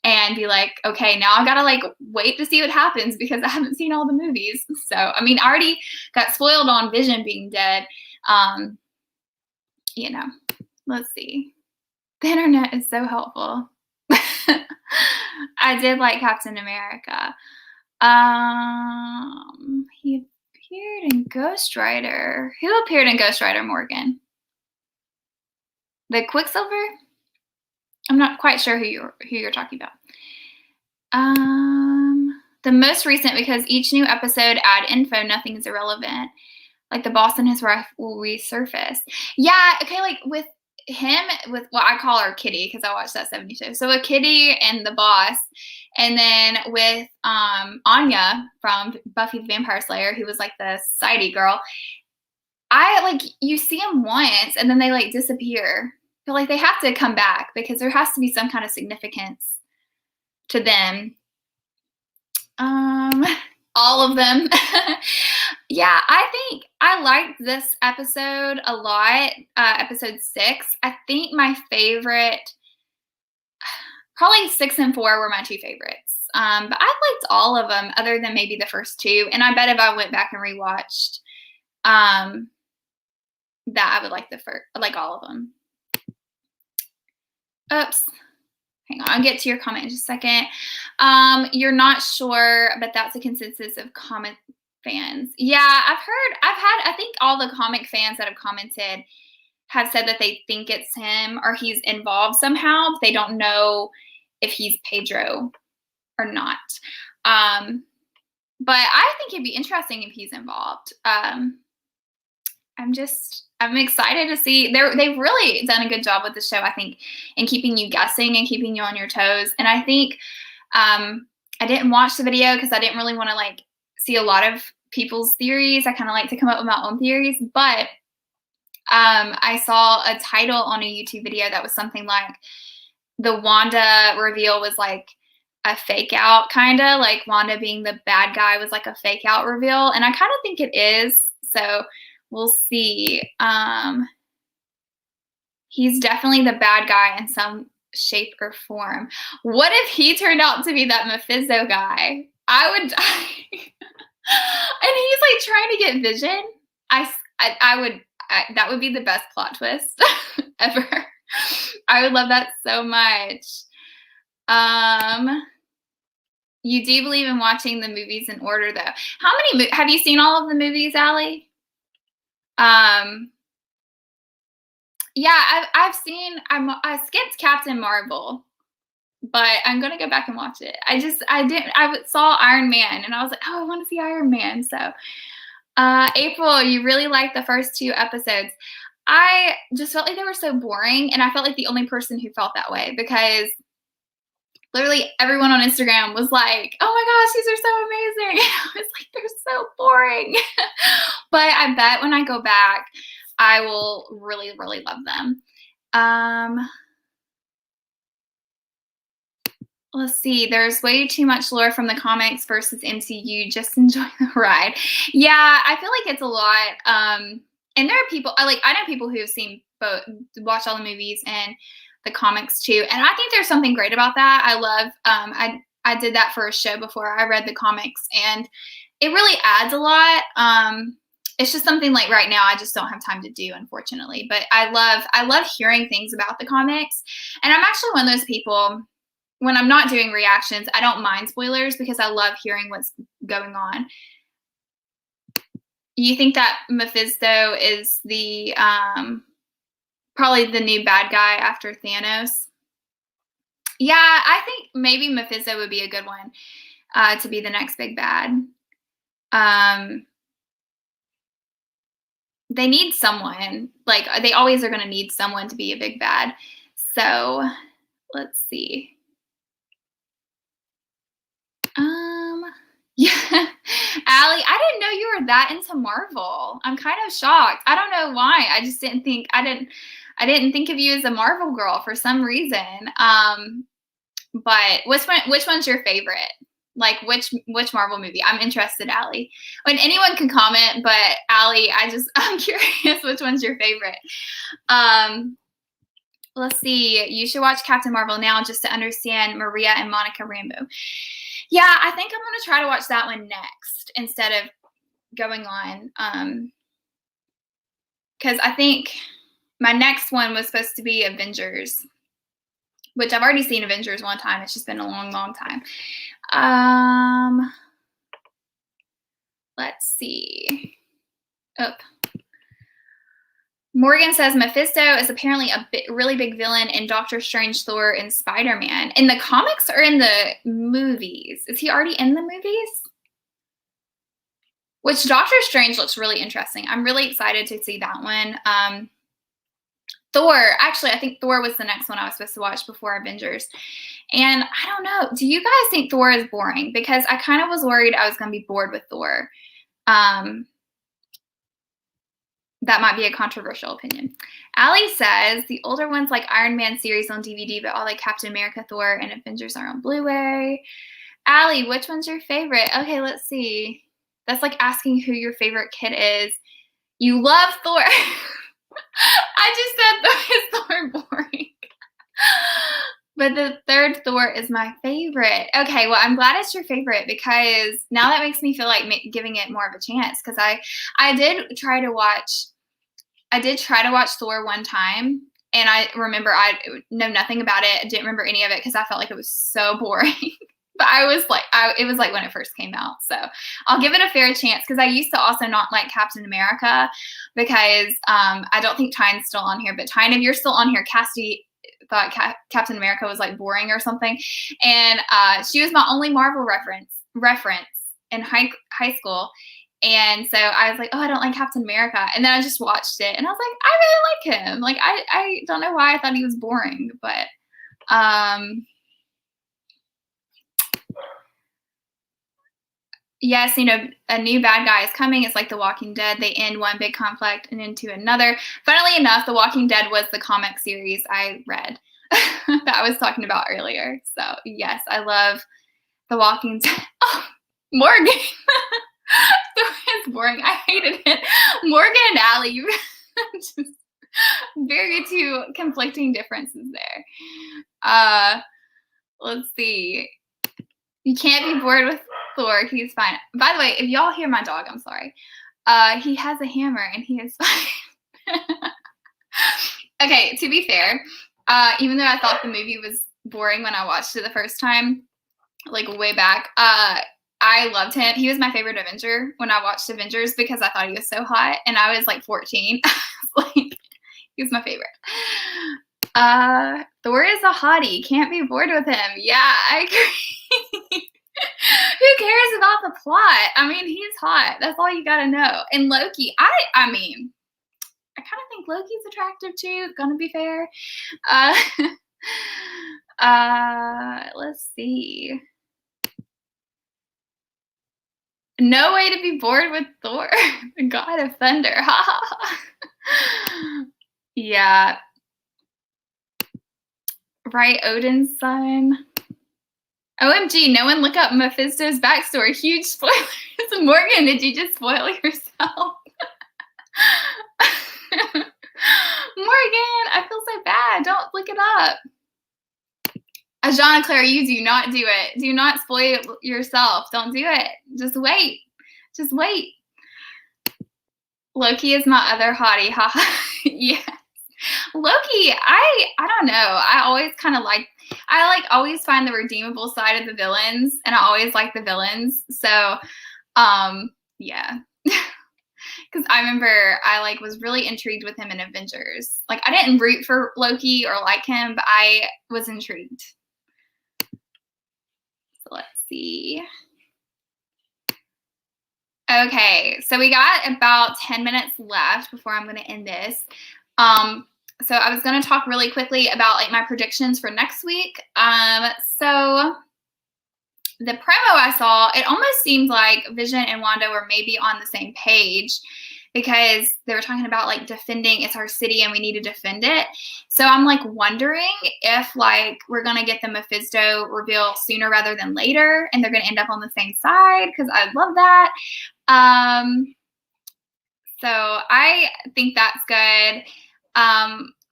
and be like, okay, now I gotta like wait to see what happens because I haven't seen all the movies. So, I mean, I already got spoiled on Vision being dead. You know, let's see. The internet is so helpful. I did like Captain America. He appeared in Ghost Rider. Who appeared in Ghost Rider, Morgan? The Quicksilver? I'm not quite sure who you're talking about. The most recent, because each new episode add info, nothing is irrelevant. Like the boss and his wife will resurface. Yeah, okay, like with him, with what I call her Kitty, because I watched that 70s show. So with Kitty and the boss, and then with Anya from Buffy the Vampire Slayer, who was like the sidey girl. I like, you see them once and then they like disappear. But like they have to come back because there has to be some kind of significance to them. All of them. Yeah, I think I liked this episode a lot. Episode 6. I think my favorite, probably 6 and 4 were my two favorites. But I liked all of them other than maybe the first 2. And I bet if I went back and rewatched, that I would like like all of them. Oops. Hang on, I'll get to your comment in just a second. You're not sure, but that's a consensus of comic fans. Yeah, I think all the comic fans that have commented have said that they think it's him or he's involved somehow. But they don't know if he's Pedro or not. But I think it'd be interesting if he's involved. I'm excited to see. They've really done a good job with the show, I think, in keeping you guessing and keeping you on your toes. And I think I didn't watch the video because I didn't really want to like see a lot of people's theories. I kind of like to come up with my own theories. But I saw a title on a YouTube video that was something like the Wanda reveal was like a fake out, kind of like Wanda being the bad guy was like a fake out reveal. And I kind of think it is. So we'll see. He's definitely the bad guy in some shape or form. What if he turned out to be that Mephisto guy? I would die. And he's like trying to get Vision. That would be the best plot twist ever. I would love that so much. You do believe in watching the movies in order, though. How many have you seen all of the movies, Allie? Yeah, I skipped Captain Marvel, but I'm gonna go back and watch it. I saw Iron Man and I was like, oh, I want to see Iron Man. So, April, you really liked the first 2 episodes. I just felt like they were so boring, and I felt like the only person who felt that way because literally everyone on Instagram was like, oh my gosh, these are so amazing. And I was like, they're so boring. But I bet when I go back, I will really, really love them. Let's see. There's way too much lore from the comics versus MCU. Just enjoy the ride. Yeah, I feel like it's a lot. And there are people, I know people who have seen both, watched all the movies and the comics too. And I think there's something great about that. I love, I did that for a show before I read the comics, and it really adds a lot. It's just something like right now I just don't have time to do, unfortunately. But I love hearing things about the comics. And I'm actually one of those people, when I'm not doing reactions, I don't mind spoilers because I love hearing what's going on. You think that Mephisto is the probably the new bad guy after Thanos? Yeah, I think maybe Mephisto would be a good one to be the next big bad. They need someone. Like, they always are going to need someone to be a big bad. So, let's see. Yeah, Allie, I didn't know you were that into Marvel. I'm kind of shocked. I don't know why. I just didn't think, I didn't think of you as a Marvel girl for some reason. But which one's your favorite? Like, which Marvel movie? I'm interested, Allie. When anyone can comment, but Allie, I'm curious which one's your favorite. let's see. You should watch Captain Marvel now just to understand Maria and Monica Rambeau. Yeah, I think I'm going to try to watch that one next instead of going on. Because I think my next one was supposed to be Avengers, which I've already seen Avengers one time. It's just been a long, long time. Let's see. Oh. Morgan says Mephisto is apparently a really big villain in Doctor Strange, Thor, and Spider-Man. In the comics or in the movies? Is he already in the movies? Which Doctor Strange looks really interesting. I'm really excited to see that one. Thor, actually, I think Thor was the next one I was supposed to watch before Avengers. And I don't know. Do you guys think Thor is boring? Because I kind of was worried I was going to be bored with Thor. That might be a controversial opinion. Allie says the older ones like Iron Man series on DVD, but all like Captain America, Thor, and Avengers are on Blu-ray. Allie, which one's your favorite? Okay, let's see. That's like asking who your favorite kid is. You love Thor. I just said Thor is boring. But the third Thor is my favorite. Okay, well, I'm glad it's your favorite because now that makes me feel like giving it more of a chance because I did try to watch Thor one time, and I remember I know nothing about it. I didn't remember any of it because I felt like it was so boring. But I was like, it was like when it first came out. So I'll give it a fair chance because I used to also not like Captain America because I don't think Tyne's still on here. But Tyne, if you're still on here, Cassidy thought Captain America was like boring or something. And she was my only Marvel reference in high school. And so I was like, oh, I don't like Captain America. And then I just watched it and I was like, I really like him. Like, I don't know why I thought he was boring, but yes, you know, a new bad guy is coming. It's like The Walking Dead. They end one big conflict and into another. Funnily enough, The Walking Dead was the comic series I read that I was talking about earlier. So, yes, I love The Walking Dead. Oh, Morgan. It's boring. I hated it. Morgan and Allie, just very two conflicting differences there. Let's see. You can't be bored with Thor. He's fine. By the way, if y'all hear my dog, I'm sorry. He has a hammer and he is fine. Okay, to be fair, even though I thought the movie was boring when I watched it the first time, like way back, I loved him. He was my favorite Avenger when I watched Avengers because I thought he was so hot and I was like 14. Like, he was my favorite. Thor is a hottie. Can't be bored with him. Yeah, I agree. Who cares about the plot? I mean, he's hot. That's all you gotta know. And Loki, I mean, I kind of think Loki's attractive too, gonna be fair. Let's see. No way to be bored with Thor, the god of thunder. Yeah. Right, Odin's son. OMG, no one look up Mephisto's backstory. Huge spoilers. Morgan, did you just spoil yourself? Morgan, I feel so bad. Don't look it up. Ajana Claire, you do not do it. Do not spoil yourself. Don't do it. Just wait. Just wait. Loki is my other hottie. Haha. Yeah. Loki, I don't know. I always kind of always find the redeemable side of the villains, and I always like the villains. So, yeah. Because I remember I was really intrigued with him in Avengers. Like, I didn't root for Loki or like him, but I was intrigued. So let's see. Okay, so we got about 10 minutes left before I'm going to end this. So I was going to talk really quickly about my predictions for next week. So the promo I saw, it almost seemed like Vision and Wanda were maybe on the same page because they were talking about defending, it's our city and we need to defend it. So I'm wondering if we're going to get the Mephisto reveal sooner rather than later and they're going to end up on the same side because I'd love that. So I think that's good.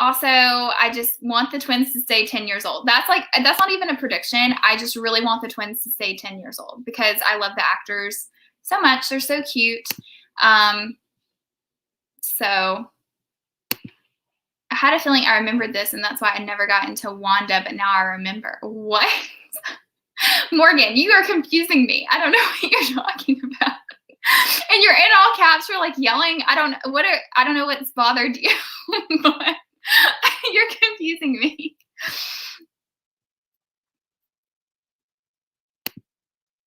Also, I just want the twins to stay 10 years old. That's not even a prediction. I just really want the twins to stay 10 years old because I love the actors so much. They're so cute. So I had a feeling I remembered this, and that's why I never got into Wanda, but now I remember. What? Morgan, you are confusing me. I don't know what you're talking about. And you're in all caps. You're like yelling. I don't know what's bothered you, but you're confusing me.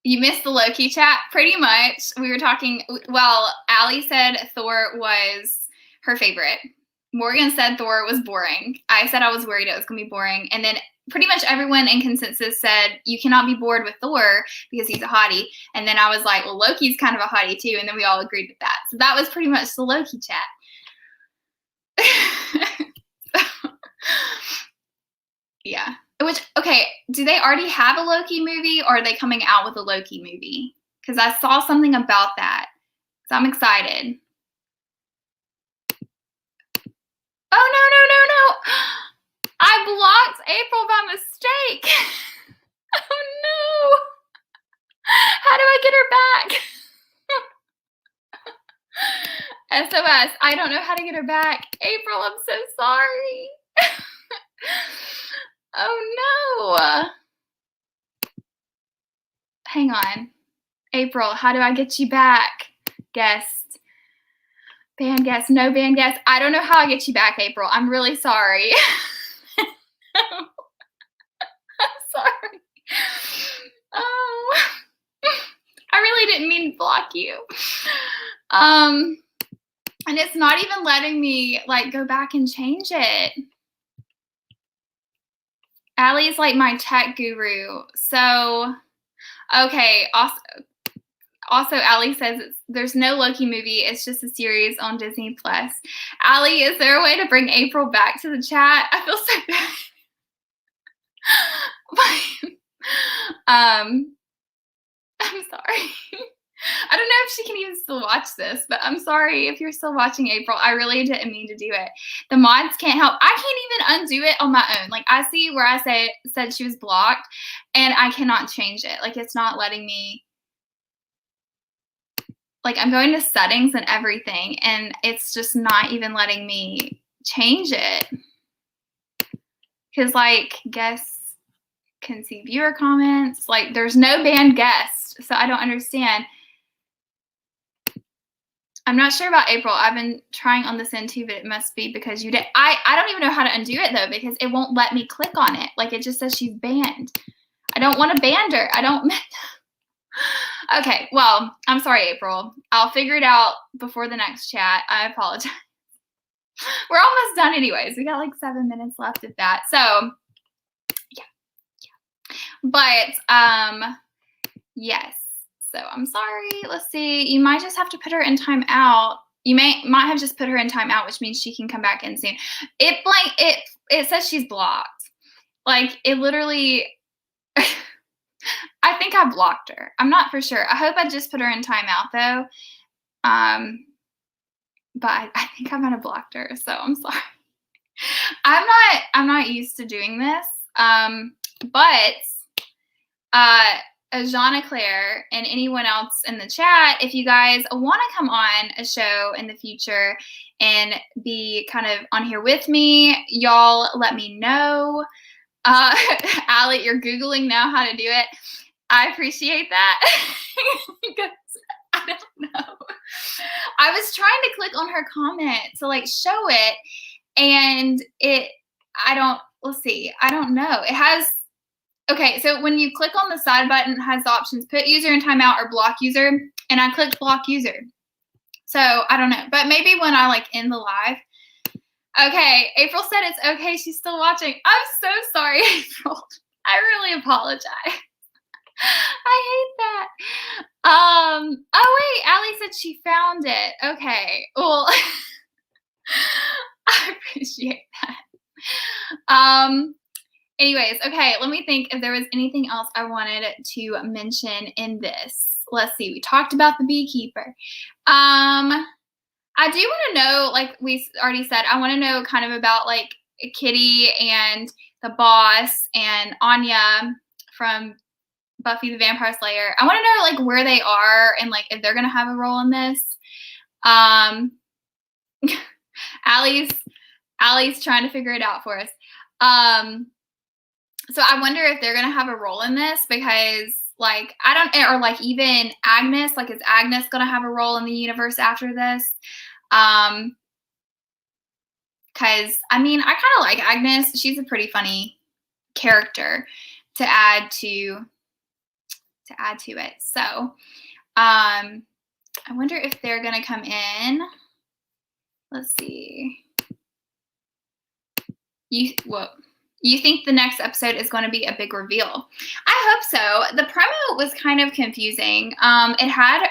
You missed the Loki chat, pretty much. We were talking, well, Allie said Thor was her favorite. Morgan said Thor was boring. I said I was worried it was going to be boring. And then pretty much everyone in consensus said you cannot be bored with Thor because he's a hottie. And then I was like, well, Loki's kind of a hottie too. And then we all agreed with that. So that was pretty much the Loki chat. Yeah. Okay, do they already have a Loki movie, or are they coming out with a Loki movie? Because I saw something about that. So I'm excited. Oh, no. I blocked April by mistake. Oh, no. How do I get her back? SOS. I don't know how to get her back. April, I'm so sorry. Oh, no. Hang on. April, how do I get you back? Guest. Band guest. No band guest. I don't know how I get you back, April. I'm really sorry. I'm sorry. Oh. I really didn't mean to block you. And it's not even letting me like go back and change it. Allie's like my tech guru. So, okay. Also, Allie says there's no Loki movie. It's just a series on Disney Plus. Allie, is there a way to bring April back to the chat? I feel so bad. I'm sorry. I don't know if she can even still watch this, but I'm sorry if you're still watching, April. I really didn't mean to do it. The mods can't help. I can't even undo it on my own. Like, I see where I said she was blocked, and I cannot change it. Like, it's not letting me. Like, I'm going to settings and everything, and it's just not even letting me change it. Because, like, guests can see viewer comments. Like, there's no banned guest, so I don't understand. I'm not sure about April. I've been trying on this end too, but it must be because you did. I don't even know how to undo it, though, because it won't let me click on it. Like, it just says she's banned. I don't want to ban her. I don't. Okay, well, I'm sorry, April. I'll figure it out before the next chat. I apologize. We're almost done anyways. We got like 7 minutes left of that. So, yeah. But, yes. So I'm sorry. Let's see. You might just have to put her in timeout. You might have just put her in timeout, which means she can come back in soon. It says she's blocked. Like, it literally. I think I blocked her. I'm not for sure. I hope I just put her in timeout though. But I think I might have blocked her, so I'm sorry. I'm not used to doing this. But Jeanna Claire and anyone else in the chat, if you guys want to come on a show in the future and be kind of on here with me, y'all let me know. Allie, you're Googling now how to do it. I appreciate that. Because I don't know. I was trying to click on her comment to like show it, and let's see. I don't know. It has, okay, so when you click on the side button, it has the options put user in timeout or block user, and I clicked block user. So I don't know, but maybe when I like end the live. Okay, April said it's okay. She's still watching. I'm so sorry, April. I really apologize. I hate that. Oh wait, Allie said she found it. Okay, well, I appreciate that. Anyways, okay, let me think if there was anything else I wanted to mention in this. Let's see, we talked about the beekeeper. I do want to know, like we already said, I want to know kind of about like Kitty and the boss and Anya from Buffy the Vampire Slayer. I want to know like where they are and like if they're gonna have a role in this. Allie's trying to figure it out for us. So I wonder if they're gonna have a role in this, because like I don't, or like even Agnes, like is Agnes gonna have a role in the universe after this? Because I mean, I kind of like Agnes. She's a pretty funny character to add to it. So I wonder if they're gonna come in. Let's see. You think the next episode is going to be a big reveal? I hope so. The promo was kind of confusing. It had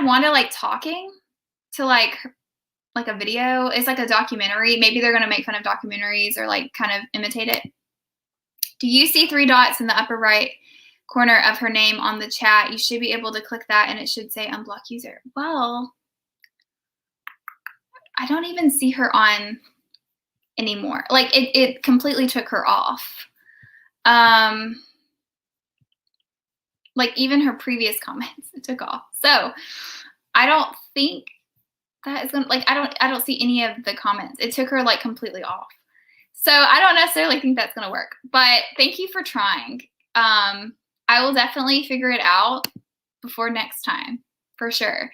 Wanda like talking to like a video. It's like a documentary. Maybe they're going to make fun of documentaries or like kind of imitate it. Do you see 3 dots in the upper right corner of her name on the chat? You should be able to click that and it should say unblock user. Well, I don't even see her on anymore. Like it completely took her off. Like even her previous comments, it took off. So I don't think that is gonna, like, I don't see any of the comments. It took her like completely off. So I don't necessarily think that's gonna work, but thank you for trying. I will definitely figure it out before next time, for sure,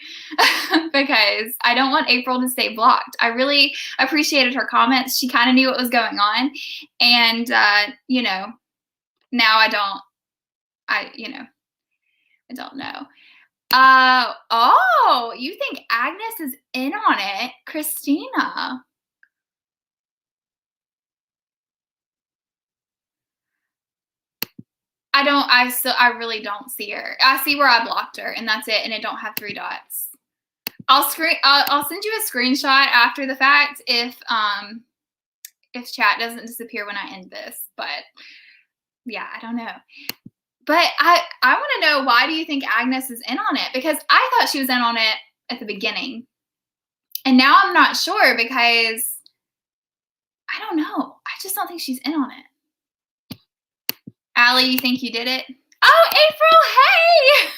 because I don't want April to stay blocked. I really appreciated her comments. She kind of knew what was going on, and you know, now I don't know. Oh, you think Agnes is in on it, Christina? I really don't see her. I see where I blocked her, and that's it, and it don't have 3 dots. I'll send you a screenshot after the fact if chat doesn't disappear when I end this, but yeah, I don't know. But I want to know, why do you think Agnes is in on it? Because I thought she was in on it at the beginning, and now I'm not sure, because I don't know. I just don't think she's in on it. Allie, you think you did it? Oh, April, hey!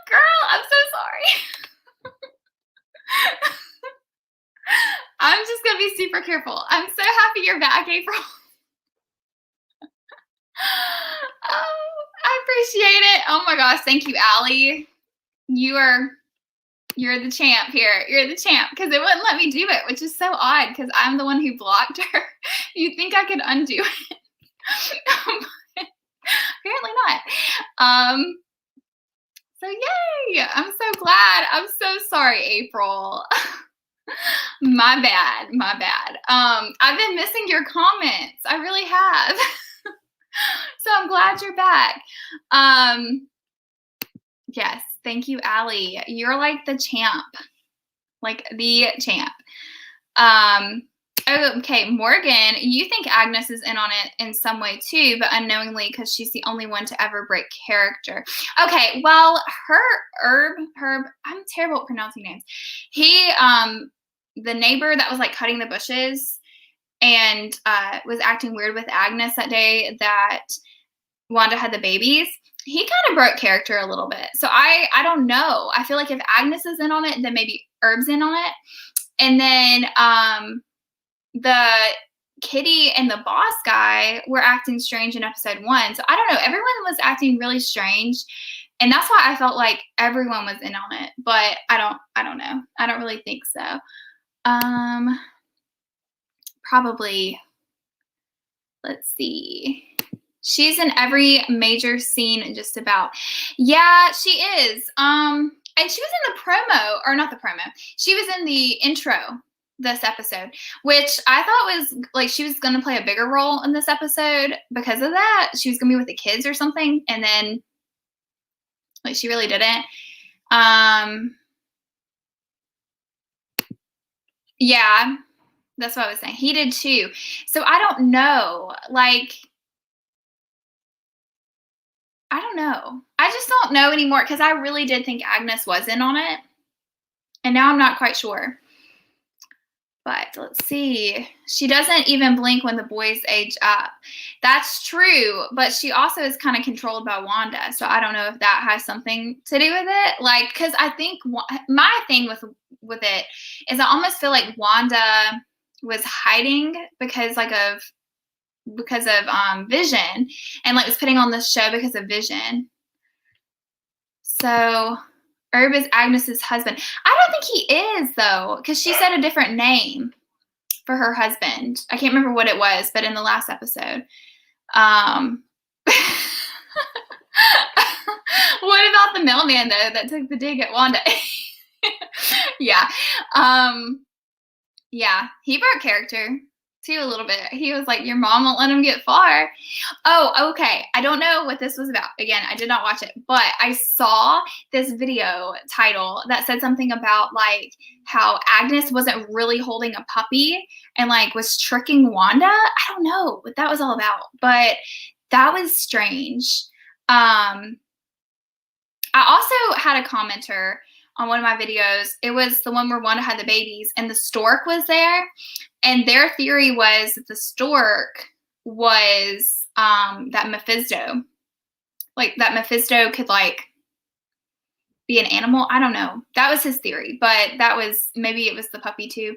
Girl, I'm so sorry. I'm just going to be super careful. I'm so happy you're back, April. Oh, I appreciate it. Oh my gosh, thank you, Allie. You're the champ here. You're the champ, because it wouldn't let me do it, which is so odd, because I'm the one who blocked her. You'd think I could undo it. Apparently not. So yay! I'm so glad. I'm so sorry, April. My bad. I've been missing your comments. I really have. So I'm glad you're back. Yes, thank you, Allie. You're like the champ. Like the champ. Okay, Morgan, you think Agnes is in on it in some way too, but unknowingly, because she's the only one to ever break character. Okay, well, Herb, I'm terrible at pronouncing names. He, the neighbor that was like cutting the bushes and was acting weird with Agnes that day that Wanda had the babies, he kind of broke character a little bit. So I don't know. I feel like if Agnes is in on it, then maybe Herb's in on it. And then the Kitty and the boss guy were acting strange in episode 1. So I don't know. Everyone was acting really strange. And that's why I felt like everyone was in on it. But I don't know. I don't really think so. Probably, let's see. She's in every major scene just about. Yeah, she is. And she was in the promo, or not the promo. She was in the intro this episode, which I thought was like she was going to play a bigger role in this episode because of that. She was going to be with the kids or something, and then like she really didn't. Yeah, that's what I was saying. He did too. So I don't know. Like, I don't know. I just don't know anymore, because I really did think Agnes was in on it. And now I'm not quite sure. But let's see. She doesn't even blink when the boys age up. That's true, but she also is kind of controlled by Wanda. So I don't know if that has something to do with it. Like, because I think my thing with it is I almost feel like Wanda was hiding because of Vision, and like was putting on this show because of Vision. So Herb is Agnes's husband. I don't think he is, though, because she said a different name for her husband. I can't remember what it was, but in the last episode. What about the mailman, though, that took the dig at Wanda? Yeah. Yeah, he broke character, too, a little bit. He was like, your mom won't let him get far. Oh, okay. I don't know what this was about. Again, I did not watch it, but I saw this video title that said something about like how Agnes wasn't really holding a puppy and like was tricking Wanda. I don't know what that was all about, but that was strange. I also had a commenter on one of my videos. It was the one where Wanda had the babies and the stork was there. And their theory was that the stork was that Mephisto. Like that Mephisto could like be an animal. I don't know. That was his theory, but that was, maybe it was the puppy too.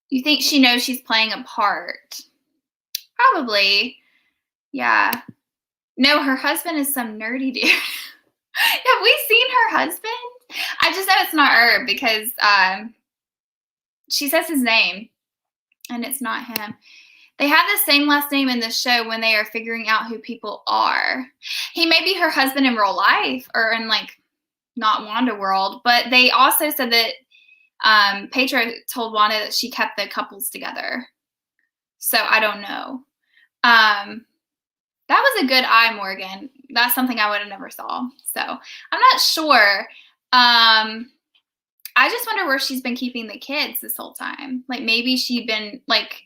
You think she knows she's playing a part? Probably. Yeah. No, her husband is some nerdy dude. Have we seen her husband? I just know it's not Herb because she says his name and it's not him. They have the same last name in the show when they are figuring out who people are. He may be her husband in real life or in like not Wanda world, but they also said that Pedro told Wanda that she kept the couples together. So I don't know. That was a good eye, Morgan. That's something I would have never saw. So I'm not sure. I just wonder where she's been keeping the kids this whole time. Like maybe she'd been, like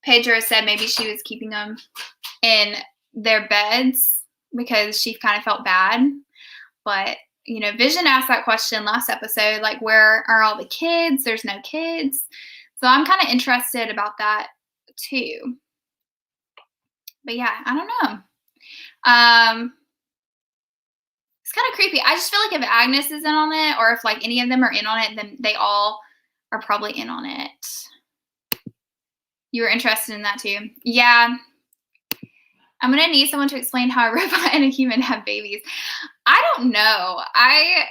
Pedro said, maybe she was keeping them in their beds because she kind of felt bad. But, you know, Vision asked that question last episode, like, where are all the kids? There's no kids. So I'm kind of interested about that too. But yeah, I don't know. It's kind of creepy. I just feel like if Agnes is in on it, or if like any of them are in on it, then they all are probably in on it. You were interested in that too? Yeah. I'm going to need someone to explain how a robot and a human have babies. I don't know.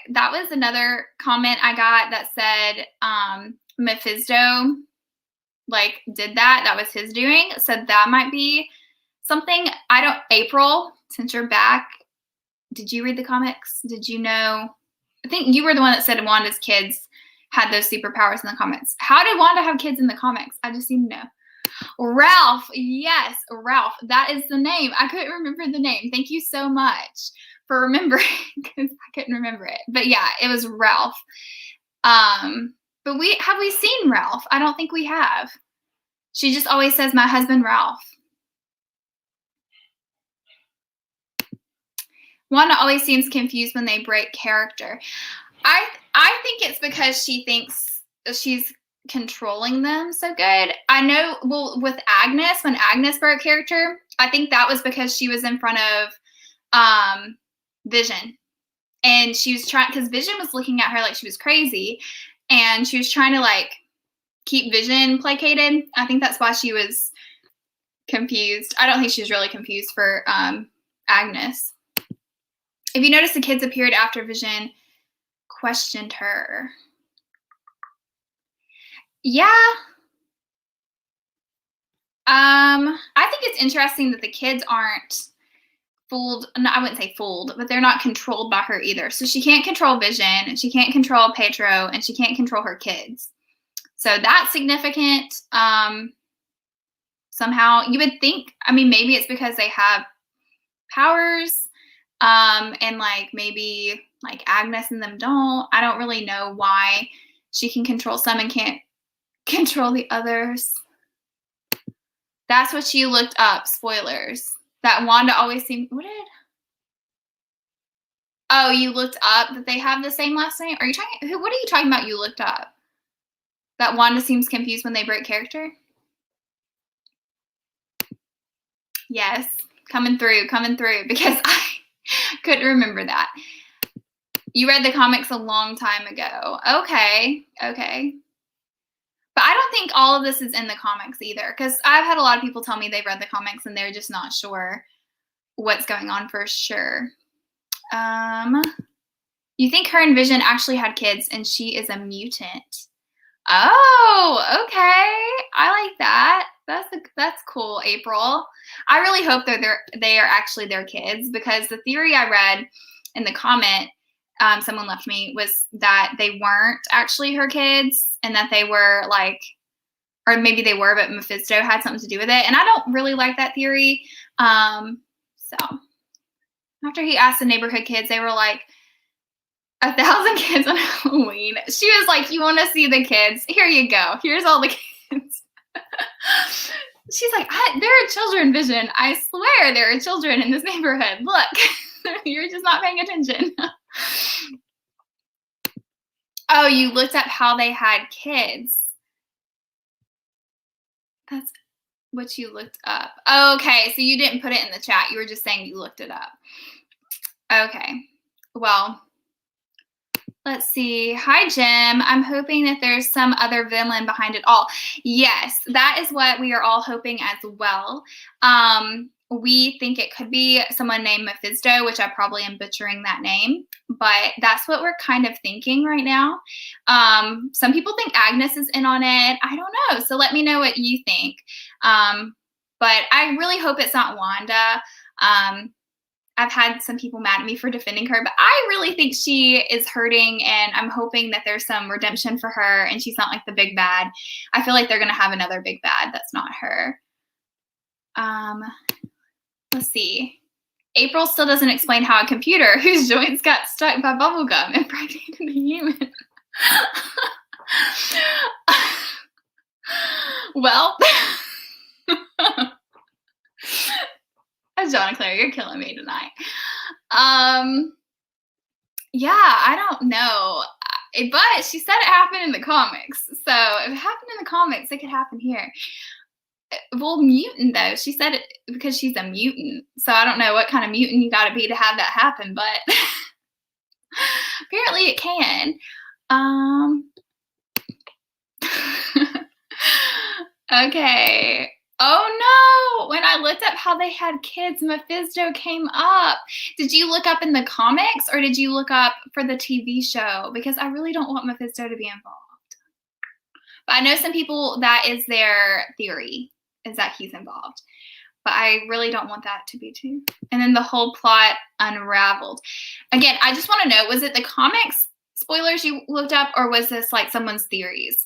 That was another comment I got that said Mephisto like did that. That was his doing. So that might be something. April, since you're back, did you read the comics? Did you know? I think you were the one that said Wanda's kids had those superpowers in the comics. How did Wanda have kids in the comics? I just need to know. Ralph. Yes, Ralph. That is the name. I couldn't remember the name. Thank you so much for remembering because I couldn't remember it. But yeah, it was Ralph. But have we seen Ralph? I don't think we have. She just always says, my husband, Ralph. Wanda always seems confused when they break character. I think it's because she thinks she's controlling them so good. I know, well, with Agnes, when Agnes broke character, I think that was because she was in front of Vision. And she was trying, because Vision was looking at her like she was crazy. And she was trying to like keep Vision placated. I think that's why she was confused. I don't think she was really confused for Agnes. If you notice, the kids appeared after Vision questioned her. Yeah. I think it's interesting that the kids aren't fooled. No, I wouldn't say fooled, but they're not controlled by her either. So she can't control Vision, she can't control Pedro, and she can't control her kids. So that's significant. Somehow you would think, I mean, maybe it's because they have powers. And like maybe like Agnes and them don't. I don't really know why she can control some and can't control the others. That's what she looked up. Spoilers. That Wanda always seemed. What did? Oh, you looked up that they have the same last name? Are you talking, what are you talking about you looked up? That Wanda seems confused when they break character? Yes, coming through, because I couldn't remember that. You read the comics a long time ago. Okay. But I don't think all of this is in the comics either, because I've had a lot of people tell me they've read the comics and they're just not sure what's going on for sure. You think her and Vision actually had kids and she is a mutant. Oh, okay. I like that. That's cool, April. I really hope they are actually their kids, because the theory I read in the comment someone left me was that they weren't actually her kids, and that they were like, or maybe they were, but Mephisto had something to do with it. And I don't really like that theory. So after he asked the neighborhood kids, they were like, 1,000 kids on Halloween. She was like, you want to see the kids? Here you go. Here's all the kids. She's like, there are children, Vision. I swear there are children in this neighborhood. Look, you're just not paying attention. Oh, you looked up how they had kids. That's what you looked up. Okay, so you didn't put it in the chat. You were just saying you looked it up. Okay, well, let's see. Hi, Jim. I'm hoping that there's some other villain behind it all. Yes, that is what we are all hoping as well. We think it could be someone named Mephisto, which I probably am butchering that name, but that's what we're kind of thinking right now. Some people think Agnes is in on it. I don't know. So let me know what you think. But I really hope it's not Wanda. I've had some people mad at me for defending her, but I really think she is hurting, and I'm hoping that there's some redemption for her and she's not like the big bad. I feel like they're going to have another big bad that's not her. Let's see. April still doesn't explain how a computer whose joints got stuck by bubblegum impregnated a human. Well, John and Claire, you're killing me tonight. Yeah, I don't know. But she said it happened in the comics. So if it happened in the comics, it could happen here. Well, mutant though. She said it because she's a mutant. So I don't know what kind of mutant you got to be to have that happen, but apparently it can. Okay. Oh no! When I looked up how they had kids, Mephisto came up. Did you look up in the comics, or did you look up for the TV show? Because I really don't want Mephisto to be involved. But I know some people, that is their theory, is that he's involved. But I really don't want that to be too. And then the whole plot unraveled. Again, I just want to know, was it the comics spoilers you looked up, or was this like someone's theories?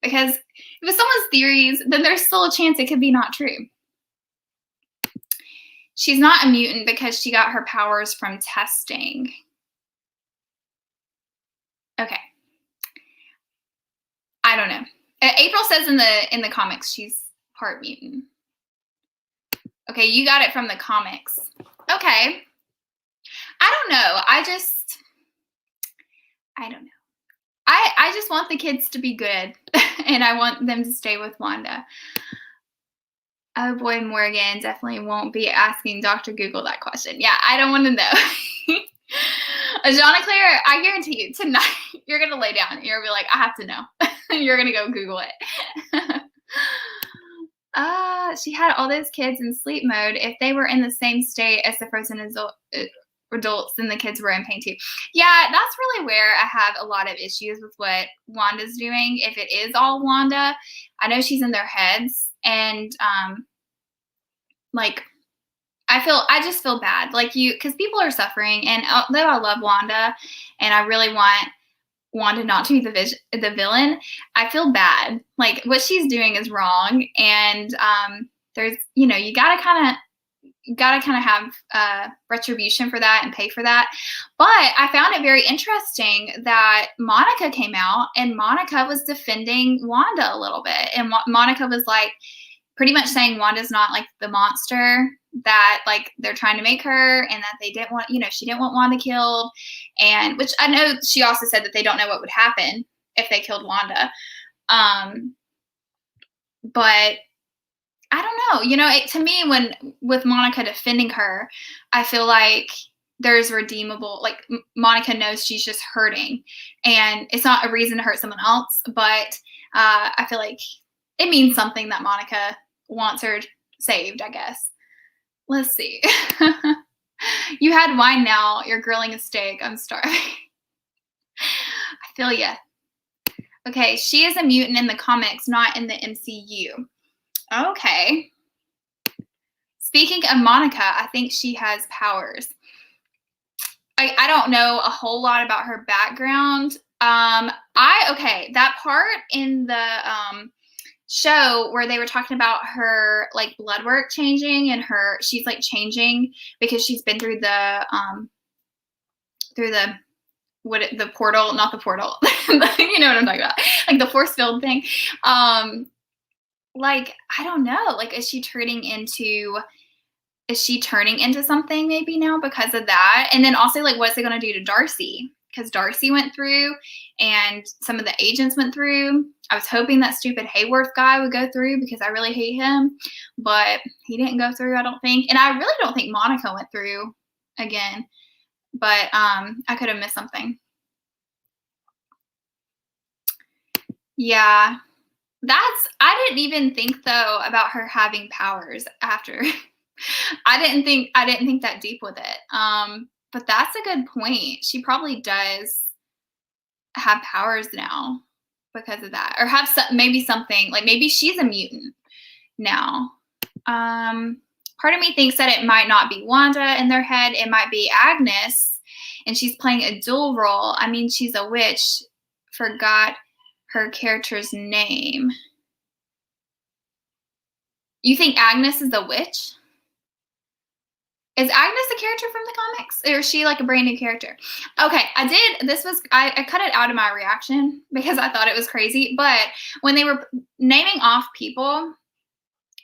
Because if it's someone's theories, then there's still a chance it could be not true. She's not a mutant because she got her powers from testing. Okay. I don't know. April says in the comics she's part mutant. Okay, you got it from the comics. Okay. I don't know. I don't know. I just want the kids to be good, and I want them to stay with Wanda. Oh boy, Morgan definitely won't be asking Dr. Google that question. Yeah, I don't want to know. Jean Claire, I guarantee you, tonight you're going to lay down and you're going to be like, I have to know. You're going to go Google it. She had all those kids in sleep mode. If they were in the same state as the frozen adults, then the kids were in pain too. Yeah, that's really where I have a lot of issues with what Wanda's doing. If it is all Wanda, I know she's in their heads, and like I just feel bad, like because people are suffering, and though I love Wanda and I really want Wanda not to be the villain, I feel bad. Like what she's doing is wrong, and there's you gotta kind of have retribution for that and pay for that. But I found it very interesting that Monica came out, and Monica was defending Wanda a little bit, and Monica was like, pretty much saying Wanda's not like the monster that like they're trying to make her, and that they didn't want, she didn't want Wanda killed. And which I know she also said that they don't know what would happen if they killed Wanda. But I don't know, to me, with Monica defending her, I feel like there's redeemable, like Monica knows she's just hurting, and it's not a reason to hurt someone else, but I feel like it means something that Monica wants her saved, I guess. Let's see. You had wine now. You're grilling a steak. I'm starving. I feel ya. Okay, she is a mutant in the comics, not in the MCU. Okay. Speaking of Monica, I think she has powers. I don't know a whole lot about her background. Okay, that part in the show where they were talking about her like blood work changing, and she's like changing because she's been through the portal, not the portal. You know what I'm talking about, like the force field thing. Like, I don't know, like, is she turning into something maybe now because of that? And then also, like, what's it going to do to Darcy? Because Darcy went through, and some of the agents went through. I was hoping that stupid Hayworth guy would go through because I really hate him, but he didn't go through, I don't think. And I really don't think Monica went through again, but I could have missed something. Yeah, I didn't even think though about her having powers after. I didn't think that deep with it. But that's a good point. She probably does have powers now because of that, or have maybe something, like maybe she's a mutant now. Part of me thinks that it might not be Wanda in their head. It might be Agnes, and she's playing a dual role. I mean, she's a witch. Forgot her character's name. You think Agnes is a witch? Is Agnes a character from the comics, or is she like a brand new character? Okay, I cut it out of my reaction because I thought it was crazy. But when they were naming off people,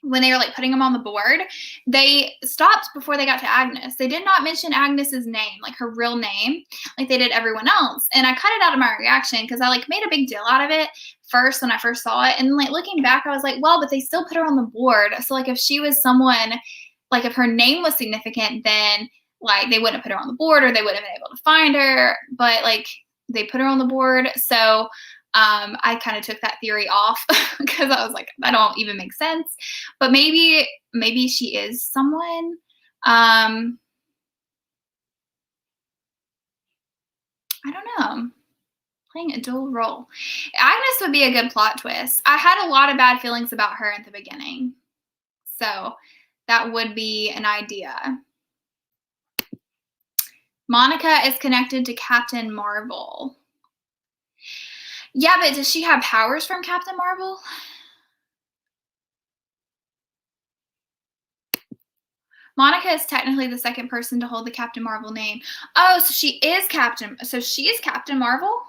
when they were like putting them on the board, they stopped before they got to Agnes. They did not mention Agnes's name, like her real name, like they did everyone else. And I cut it out of my reaction because I like made a big deal out of it first when I first saw it. And like looking back, I was like, well, but they still put her on the board. So like if she was someone, like if her name was significant, then like they wouldn't have put her on the board, or they wouldn't have been able to find her. But like they put her on the board. So I kind of took that theory off because I was like, that don't even make sense. But maybe she is someone. I don't know. Playing a dual role. Agnes would be a good plot twist. I had a lot of bad feelings about her at the beginning. So that would be an idea. Monica is connected to Captain Marvel. Yeah, but does she have powers from Captain Marvel? Monica is technically the second person to hold the Captain Marvel name. Oh, so she is Captain Marvel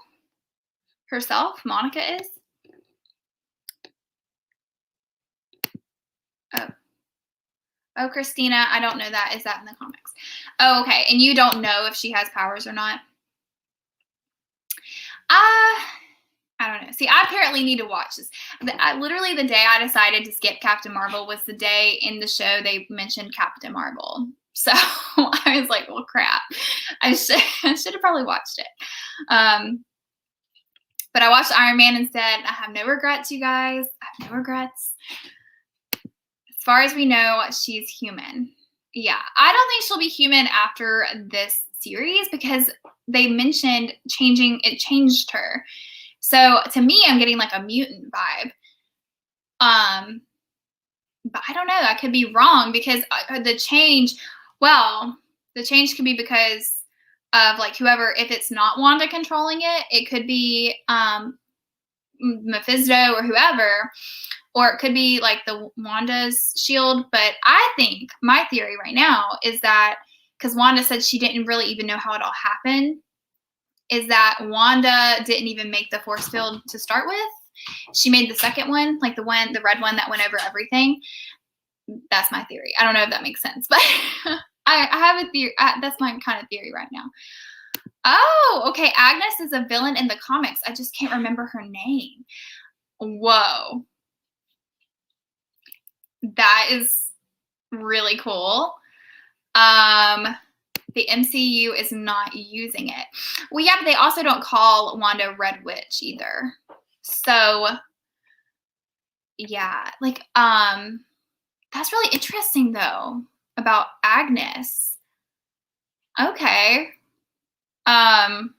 herself? Monica is? Oh, Christina, I don't know that. Is that in the comics? Oh, okay. And you don't know if she has powers or not? I don't know. See, I apparently need to watch this. Literally the day I decided to skip Captain Marvel was the day in the show they mentioned Captain Marvel. So I was like, well, crap. I should have probably watched it. But I watched Iron Man instead. I have no regrets, you guys. I have no regrets. As far as we know, she's human. Yeah, I don't think she'll be human after this series because they mentioned it changed her. So to me, I'm getting like a mutant vibe. But I don't know. I could be wrong because the change could be because of like whoever, if it's not Wanda controlling it, it could be Mephisto or whoever, or it could be like the Wanda's shield. But I think my theory right now is that because Wanda said she didn't really even know how it all happened, is that Wanda didn't even make the force field to start with. she made the second one, like the red one that went over everything. That's my theory. I don't know if that makes sense, but I have a theory. That's my kind of theory right now. Oh, okay. Agnes is a villain in the comics. I just can't remember her name. Whoa. That is really cool. The MCU is not using it. Well, yeah, but they also don't call Wanda Red Witch either. So, yeah, like, that's really interesting though about Agnes. Okay. I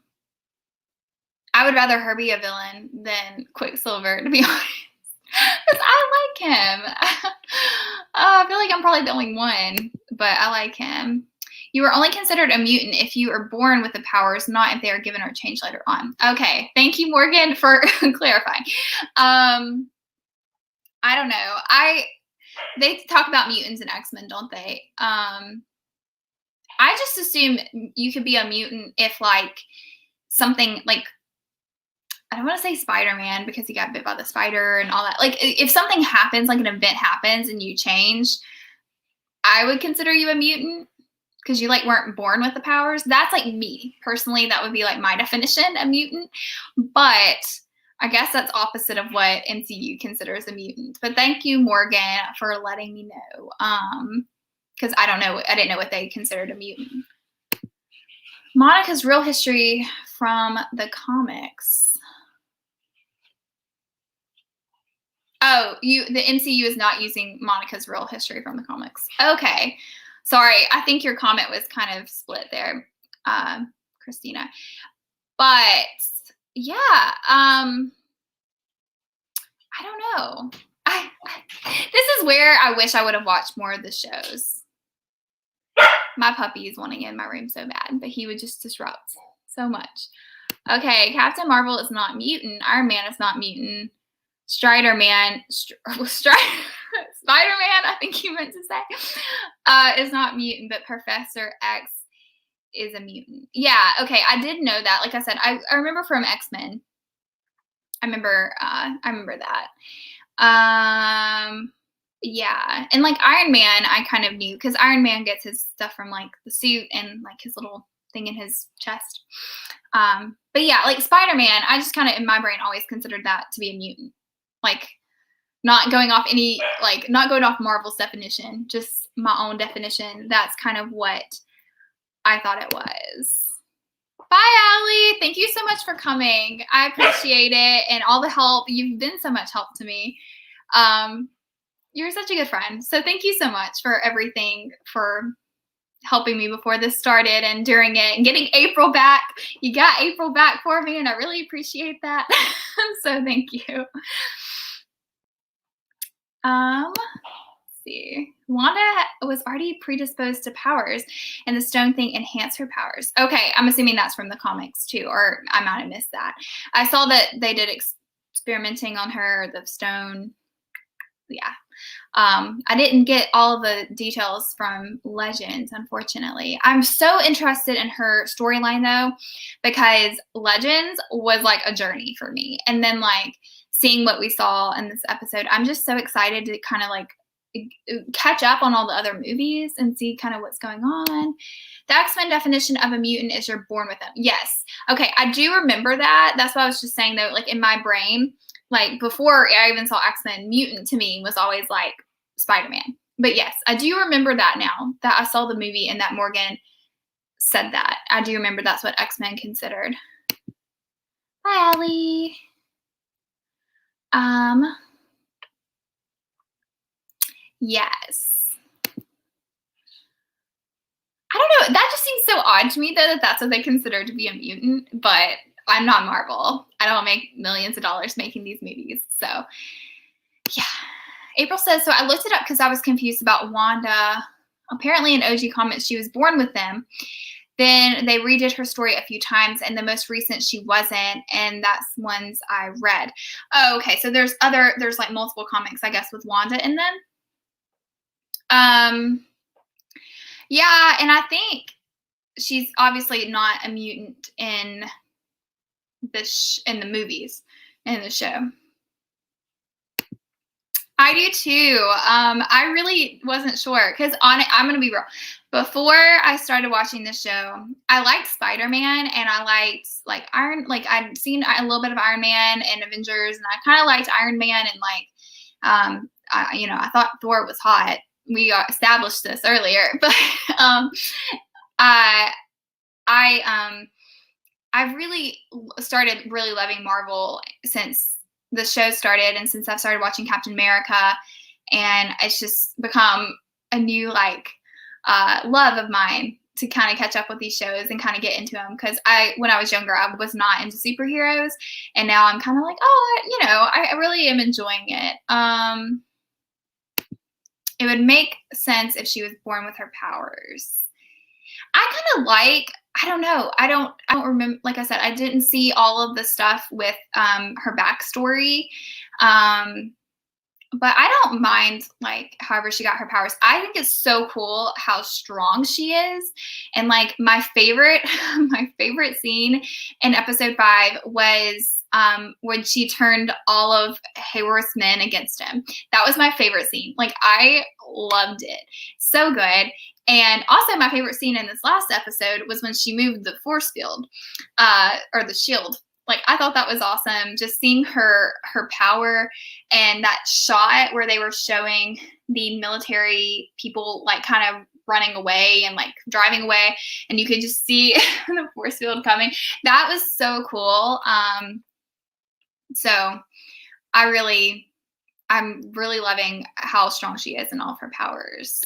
would rather her be a villain than Quicksilver, to be honest. Because I like him. I feel like I'm probably the only one, but I like him. You are only considered a mutant if you are born with the powers, not if they are given or changed later on. Okay, thank you, Morgan, for clarifying. I don't know. They talk about mutants in X-Men, don't they? I just assume you could be a mutant if, like, something like, I don't want to say Spider-Man because he got bit by the spider and all that. Like, if something happens, like an event happens and you change, I would consider you a mutant because you, like, weren't born with the powers. That's, like, me. Personally, that would be, like, my definition of mutant. But I guess that's opposite of what MCU considers a mutant. But thank you, Morgan, for letting me know. Because I don't know. I didn't know what they considered a mutant. Monica's real history from the comics. Oh, the MCU is not using Monica's real history from the comics. Okay. Sorry, I think your comment was kind of split there, Christina. But yeah, I don't know. This is where I wish I would have watched more of the shows. My puppy is wanting in my room so bad, but he would just disrupt so much. Okay, Captain Marvel is not mutant. Iron Man is not mutant. Spider-Man, I think you meant to say, is not mutant, but Professor X is a mutant. Yeah, okay, I did know that. Like I said, I remember from X-Men. I remember that. Yeah, and like Iron Man, I kind of knew because Iron Man gets his stuff from like the suit and like his little thing in his chest. But yeah, like Spider-Man, I just kind of in my brain always considered that to be a mutant. Like, not going off Marvel's definition, just my own definition. That's kind of what I thought it was. Bye, Allie. Thank you so much for coming. I appreciate it and all the help. You've been so much help to me. You're such a good friend. So thank you so much for everything, for helping me before this started and during it, and getting April back. You got April back for me, and I really appreciate that. So thank you. Let's see. Wanda was already predisposed to powers, and the stone thing enhanced her powers. Okay, I'm assuming that's from the comics too, or I might have missed that. I saw that they did experimenting on her, the stone. Yeah. I didn't get all the details from Legends, unfortunately. I'm so interested in her storyline though, because Legends was like a journey for me. And then like seeing what we saw in this episode, I'm just so excited to kind of like catch up on all the other movies and see kind of what's going on. The X-Men definition of a mutant is you're born with them. Yes. Okay, I do remember that. That's what I was just saying though, like in my brain, like before I even saw X-Men, mutant to me was always like Spider-Man. But yes, I do remember that now that I saw the movie and that Morgan said that. I do remember that's what X-Men considered. Bye, Allie. Yes. I don't know. That just seems so odd to me, though, that that's what they consider to be a mutant. But I'm not Marvel. I don't make millions of dollars making these movies. So, yeah. April says, so I looked it up because I was confused about Wanda. Apparently in OG Comics, she was born with them. Then they redid her story a few times, and the most recent she wasn't, and that's ones I read. Oh, okay. So there's like multiple comics, I guess, with Wanda in them. Yeah, and I think she's obviously not a mutant in the movies, in the show. I do too. I really wasn't sure because I'm gonna be real. Before I started watching this show, I liked Spider-Man and I liked like I'd seen a little bit of Iron Man and Avengers, and I kind of liked Iron Man and I thought Thor was hot. We established this earlier, but I I've really started really loving Marvel since the show started and since I've started watching Captain America, and it's just become a new love of mine to kind of catch up with these shows and kind of get into them, because when I was younger I was not into superheroes, and now I'm kind of like, I really am enjoying it. It would make sense if she was born with her powers. I kind of I don't know. I don't remember. Like I said, I didn't see all of the stuff with her backstory. But I don't mind however she got her powers. I think it's so cool how strong she is. And my favorite scene in episode 5 was when she turned all of Hayworth's men against him. That was my favorite scene. I loved it. So good. And also my favorite scene in this last episode was when she moved the force field, or the shield. I thought that was awesome. Just seeing her power, and that shot where they were showing the military people kind of running away and driving away, and you could just see the force field coming. That was so cool. So I'm really loving how strong she is and all of her powers.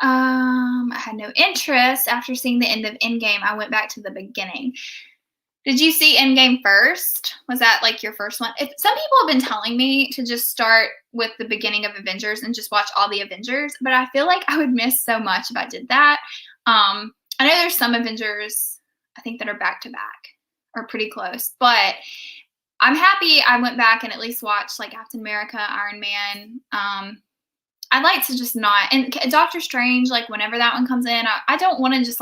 I had no interest after seeing the end of Endgame. I went back to the beginning. Did you see Endgame first? Was that your first one? Some people have been telling me to just start with the beginning of Avengers and just watch all the Avengers, but I feel like I would miss so much if I did that. I know there's some Avengers I think that are back to back or pretty close, but I'm happy I went back and at least watched Captain America, Iron Man. I'd like to just not, and Doctor Strange, whenever that one comes in, I don't want to just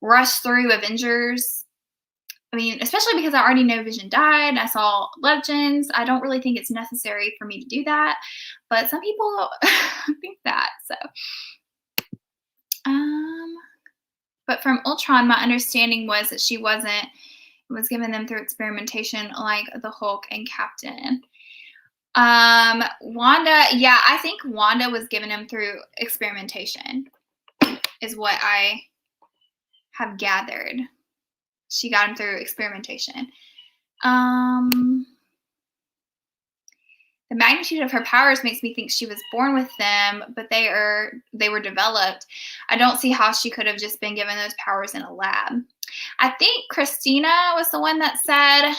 rush through Avengers. I mean, especially because I already know Vision died. I saw Legends. I don't really think it's necessary for me to do that, but some people think that. So, but from Ultron, my understanding was that she was given them through experimentation, like the Hulk and Captain. Wanda, yeah, I think Wanda was given him through experimentation, is what I have gathered. She got him through experimentation. The magnitude of her powers makes me think she was born with them, but they were developed. I don't see how she could have just been given those powers in a lab. I think Christina was the one that said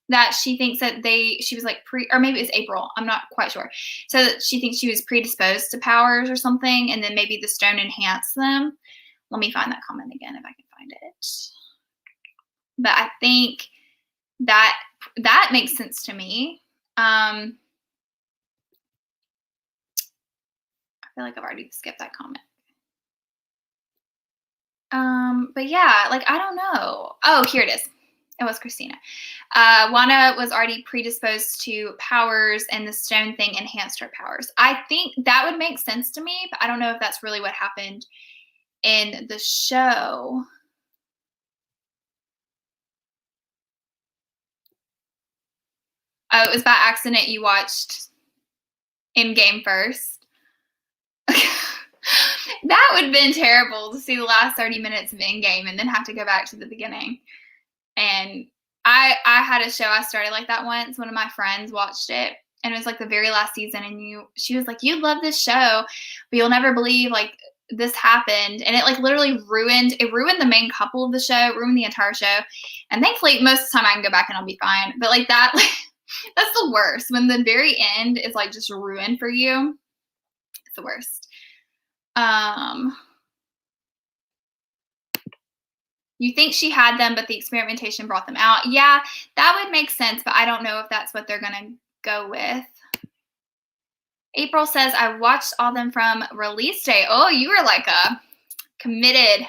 that she thinks that she was or maybe it was April, I'm not quite sure. So that she thinks she was predisposed to powers or something, and then maybe the stone enhanced them. Let me find that comment again if I can find it. But I think that makes sense to me. I feel like I've already skipped that comment. But yeah, I don't know. Oh, here it is. It was Christina. Wanda was already predisposed to powers, and the stone thing enhanced her powers. I think that would make sense to me, but I don't know if that's really what happened in the show. Oh, it was by accident you watched Endgame first. That would have been terrible to see the last 30 minutes of Endgame and then have to go back to the beginning. And I had a show I started like that once. One of my friends watched it, and it was the very last season, and she was like, "You love this show, but you'll never believe this happened." And it literally ruined the main couple of the show, ruined the entire show. And thankfully most of the time I can go back and I'll be fine. But that that's the worst, when the very end is just ruined for you. It's the worst. You think she had them, but the experimentation brought them out. Yeah, that would make sense, but I don't know if that's what they're going to go with. April says, I watched all them from release day. Oh, you were committed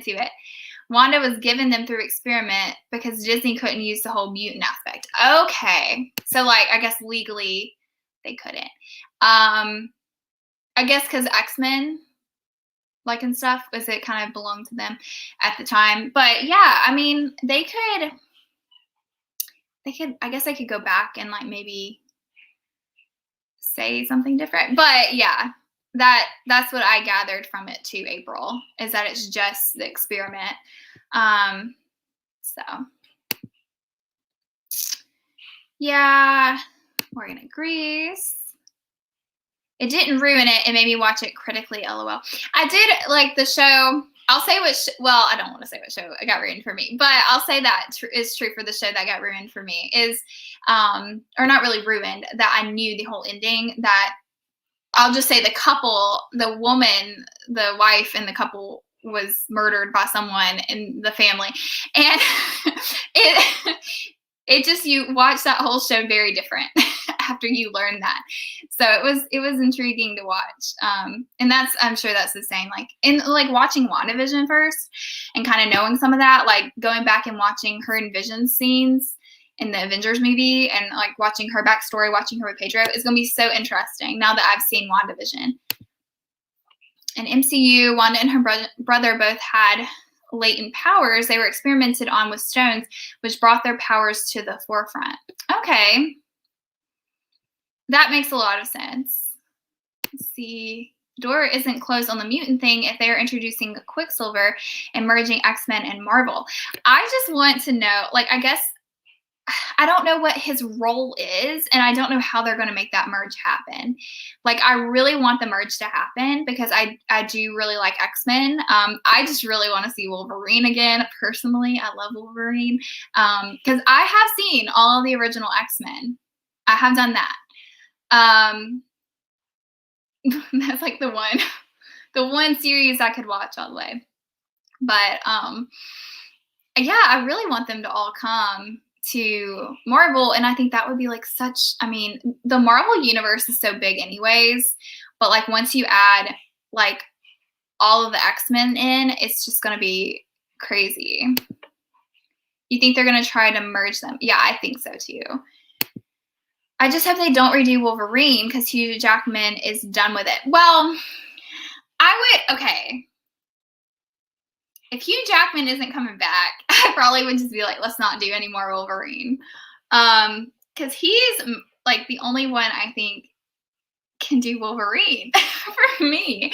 to it. Wanda was given them through experiment because Disney couldn't use the whole mutant aspect. Okay. So I guess legally they couldn't. I guess because X-Men, like, and stuff, was it kind of belonged to them at the time. But yeah, I mean, they could, I guess they could go back and like maybe say something different. But yeah, that's what I gathered from it too, April, is that it's just the experiment. So yeah, Morgan agrees. It didn't ruin it. It made me watch it critically, LOL. I did like the show. I'll say what, well, I don't want to say what show got ruined for me, but I'll say that is true for the show that got ruined for me is, or not really ruined, that I knew the whole ending, that I'll just say the couple, the woman, the wife in the couple was murdered by someone in the family. And it just, you watch that whole show very different after you learn that. So it was intriguing to watch. And that's, I'm sure that's the same, like in like watching WandaVision first and kind of knowing some of that, like going back and watching her and Vision scenes in the Avengers movie and like watching her backstory, watching her with Pedro is going to be so interesting now that I've seen WandaVision. In MCU, Wanda and her brother both had latent powers. They were experimented on with stones, which brought their powers to the forefront. Okay. That makes a lot of sense. Let's see. The door isn't closed on the mutant thing if they're introducing Quicksilver and merging X-Men and Marvel. I just want to know, like, I guess, I don't know what his role is, and I don't know how they're going to make that merge happen. Like, I really want the merge to happen because I do really like X-Men. I just really want to see Wolverine again. Personally, I love Wolverine because I have seen all of the original X-Men. I have done that. That's like the one series I could watch all the way. But yeah, I really want them to all come to Marvel, and I think that would be like such, I mean, the Marvel universe is so big anyways, but like once you add like all of the X-Men in, it's just going to be crazy. You think they're going to try to merge them? Yeah, I think so too. I just hope they don't redo Wolverine because Hugh Jackman is done with it. Well, okay. If Hugh Jackman isn't coming back, I probably would just be like, let's not do any more Wolverine. Because he's like the only one I think can do Wolverine for me.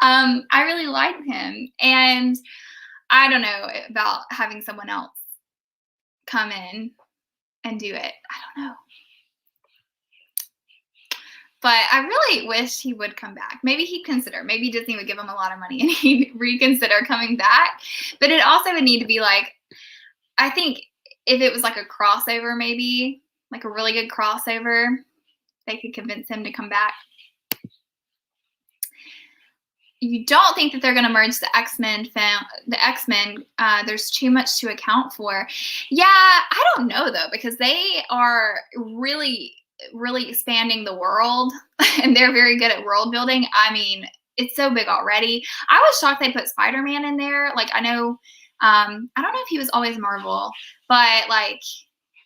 I really like him. And I don't know about having someone else come in and do it. I don't know. But I really wish he would come back. Maybe he'd consider. Maybe Disney would give him a lot of money and he'd reconsider coming back. But it also would need to be like, I think if it was like a crossover, maybe, like a really good crossover, they could convince him to come back. You don't think that they're going to merge the X-Men there's too much to account for. Yeah, I don't know though, because they are really expanding the world and they're very good at world building. I mean, it's so big already. I was shocked they put Spider-Man in there. Like, I know, I don't know if he was always Marvel, but like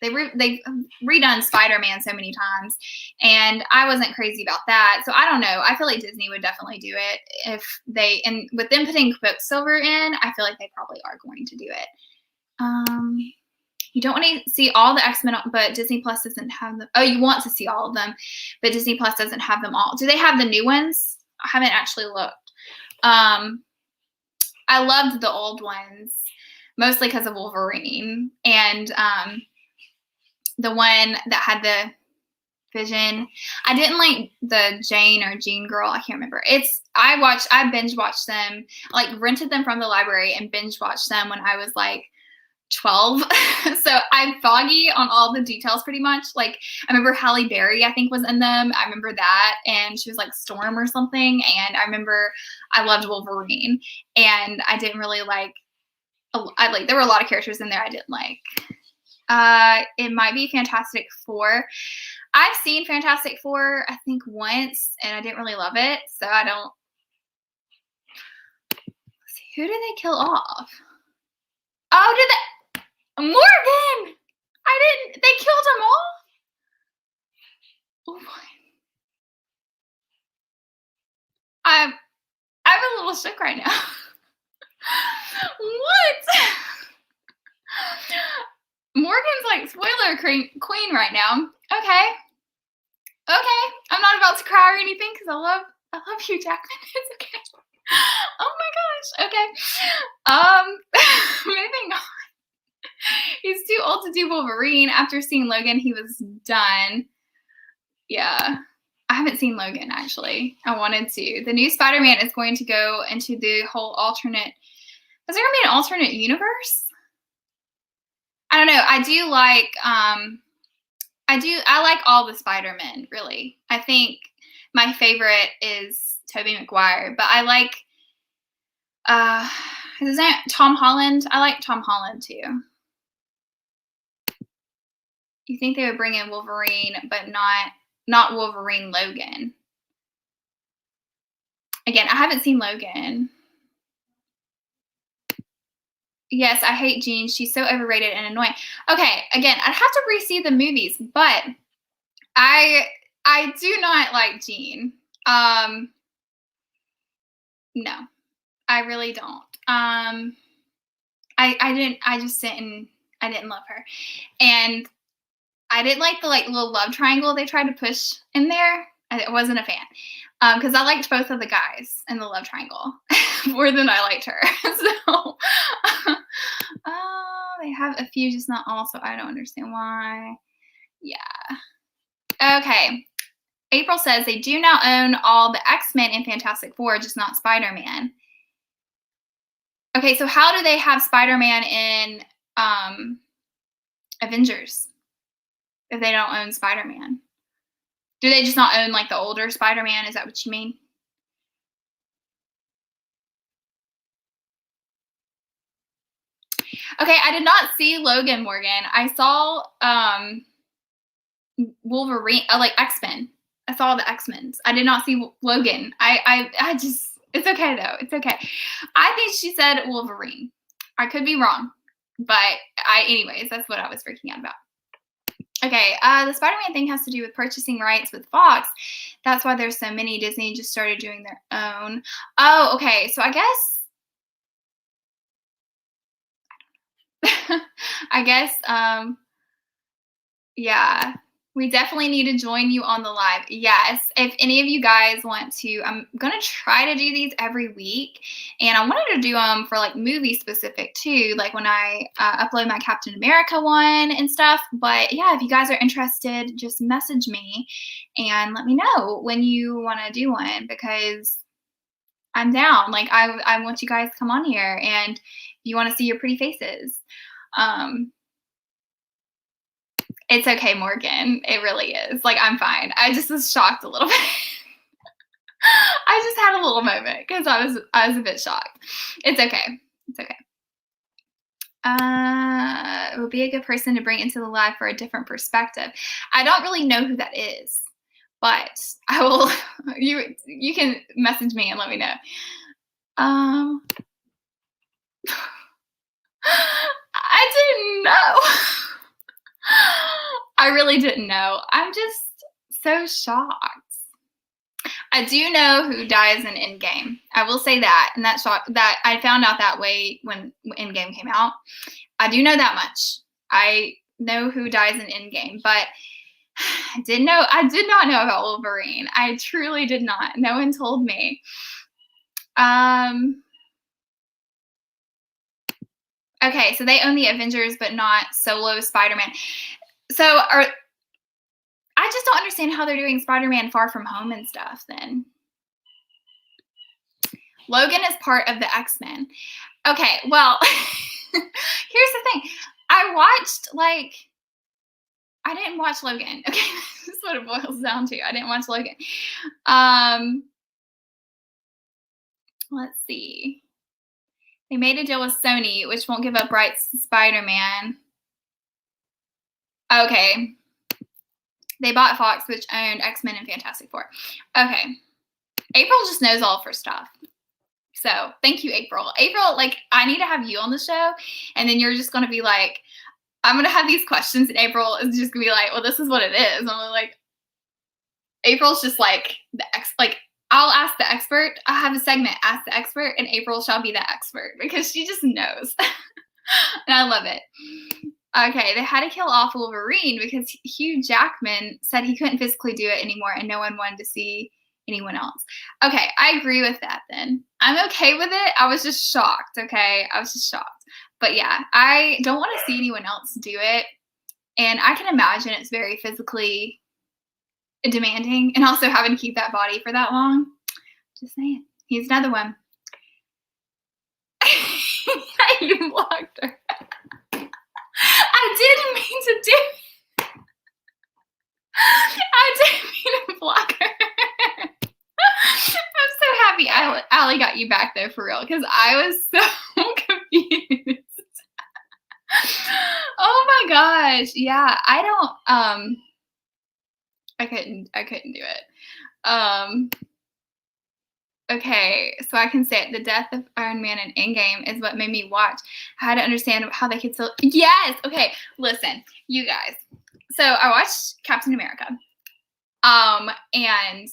they've redone Spider-Man so many times and I wasn't crazy about that. So I don't know. I feel like Disney would definitely do it if they, and with them putting Quicksilver in, I feel like they probably are going to do it. You don't want to see all the X-Men, but Disney Plus doesn't have them. Oh, you want to see all of them, but Disney Plus doesn't have them all. Do they have the new ones? I haven't actually looked. I loved the old ones, mostly because of Wolverine. And the one that had the Vision. I didn't like the Jane or Jean girl. I can't remember. I binge watched them, like rented them from the library and binge watched them when I was like 12. So I'm foggy on all the details pretty much. Like I remember Halle Berry, I think, was in them. I remember that, and she was like Storm or something. And I remember I loved Wolverine, and I didn't really like. There were a lot of characters in there I didn't like. It might be Fantastic Four. I've seen Fantastic Four, I think, once, and I didn't really love it. So I don't. Let's see, who did they kill off? Oh, did they? Morgan! They killed him off? Oh my. little shook right now. What? Morgan's like spoiler queen right now. Okay. I'm not about to cry or anything because I love Hugh Jackman. It's okay. Oh my gosh. Okay. Moving on. He's too old to do Wolverine. After seeing Logan, he was done. Yeah. I haven't seen Logan, actually. I wanted to. The new Spider-Man is going to go into the whole alternate. Is there going to be an alternate universe? I don't know. I do like, I like all the Spider-Men, really. I think my favorite is Tobey Maguire, but I like, is his name Tom Holland? I like Tom Holland, too. You think they would bring in Wolverine, but not Wolverine Logan. Again, I haven't seen Logan. Yes, I hate Jean. She's so overrated and annoying. Okay, again, I'd have to re-see the movies, but I do not like Jean. No, I really don't. I didn't love her. And I didn't like the little love triangle they tried to push in there. I wasn't a fan. Because I liked both of the guys in the love triangle more than I liked her. So, they have a few, just not all, so I don't understand why. Yeah. Okay. April says they do now own all the X-Men and Fantastic Four, just not Spider-Man. Okay, so how do they have Spider-Man in Avengers if they don't own Spider-Man? Do they just not own the older Spider-Man? Is that what you mean? Okay, I did not see Logan, Morgan. I saw Wolverine, X-Men. I saw the X-Men. I did not see Logan. I just, it's okay though. It's okay. I think she said Wolverine. I could be wrong, but anyways, that's what I was freaking out about. Okay, the Spider-Man thing has to do with purchasing rights with Fox. That's why there's so many. Disney just started doing their own. Oh, okay. So I guess, yeah, we definitely need to join you on the live. Yes, if any of you guys want to, I'm going to try to do these every week. And I wanted to do them for movie specific too, when I upload my Captain America one and stuff. But yeah, if you guys are interested, just message me and let me know when you want to do one, because I'm down. I want you guys to come on here, and you want to see your pretty faces. It's okay, Morgan. It really is. I'm fine. I just was shocked a little bit. I just had a little moment because I was a bit shocked. It's okay. It's okay. It would be a good person to bring into the live for a different perspective. I don't really know who that is, but I will. You can message me and let me know. I didn't know. I really didn't know. I'm just so shocked. I do know who dies in Endgame. I will say that, and that I found out that way when Endgame came out. I do know that much. I know who dies in Endgame, but I did not know about Wolverine. I truly did not. No one told me. Okay, so they own the Avengers, but not solo Spider-Man. So I just don't understand how they're doing Spider-Man Far From Home and stuff then. Logan is part of the X-Men. Okay, well, here's the thing. I didn't watch Logan. Okay, this is what it boils down to. I didn't watch Logan. Let's see. They made a deal with Sony, which won't give up rights to Spider-Man. Okay. They bought Fox, which owned X-Men and Fantastic Four. Okay. April just knows all of her stuff. So thank you, April. April, I need to have you on the show, and then you're just going to be I'm going to have these questions, and April is just going to be well, this is what it is. And I'm April's just I'll ask the expert. I have a segment, Ask the Expert, and April shall be the expert because she just knows. And I love it. Okay, they had to kill off Wolverine because Hugh Jackman said he couldn't physically do it anymore and no one wanted to see anyone else. Okay, I agree with that then. I'm okay with it. I was just shocked, okay? I was just shocked. But yeah, I don't want to see anyone else do it. And I can imagine it's very physically demanding, and also having to keep that body for that long. Just saying. He's another one. You blocked her. I didn't mean to do it. I didn't mean to block her. I'm so happy Allie got you back there for real, because I was so confused. Oh my gosh. Yeah, I couldn't do it. Okay, so I can say it. The death of Iron Man in Endgame is what made me watch. I had to understand how they could still. Yes. Okay. Listen, you guys. So I watched Captain America. And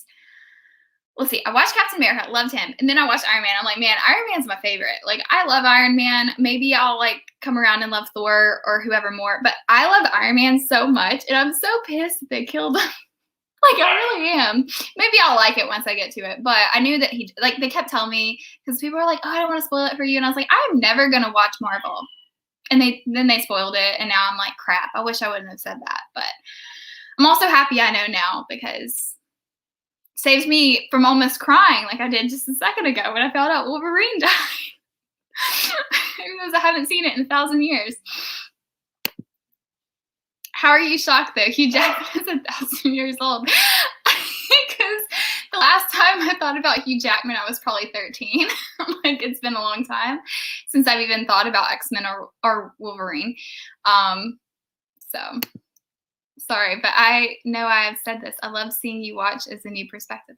let's see. I watched Captain America. Loved him. And then I watched Iron Man. I'm like, man, Iron Man's my favorite. Like, I love Iron Man. Maybe I'll like come around and love Thor or whoever more. But I love Iron Man so much, and I'm so pissed that they killed him. Like, I really am. Maybe I'll like it once I get to it. But I knew that they kept telling me, because people were like, oh, I don't want to spoil it for you. And I was like, I'm never going to watch Marvel. And then they spoiled it. And now I'm like, crap, I wish I wouldn't have said that. But I'm also happy I know now, because it saves me from almost crying like I did just a second ago when I found out Wolverine died. Because I haven't seen it in 1,000 years. How are you shocked, though? Hugh Jackman is 1,000 years old. Because the last time I thought about Hugh Jackman, I was probably 13. Like, it's been a long time since I've even thought about X-Men or Wolverine. So, sorry, but I know I have said this. I love seeing you watch as a new perspective.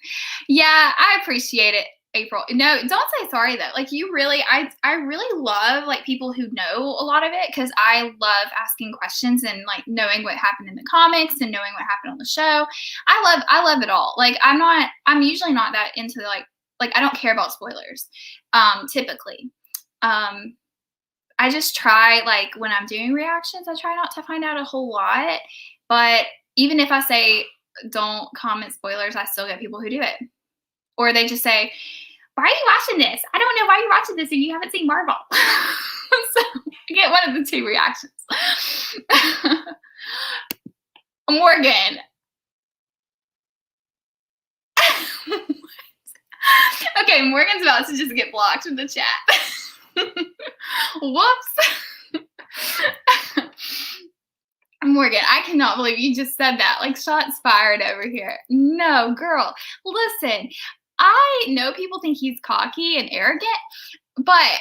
Yeah, I appreciate it, April. No, don't say sorry, though. Like, you really, I really love, like, people who know a lot of it, because I love asking questions and, like, knowing what happened in the comics and knowing what happened on the show. I love it all. Like, I'm usually not that into, like, I don't care about spoilers, typically. I just try, like, when I'm doing reactions, I try not to find out a whole lot. But even if I say don't comment spoilers, I still get people who do it. Or they just say, why are you watching this? I don't know why you're watching this and you haven't seen Marvel. So I get one of the two reactions. Morgan. Okay, Morgan's about to just get blocked in the chat. Whoops. Morgan, I cannot believe you just said that. Like, shots fired over here. No, girl. Listen, I know people think he's cocky and arrogant, but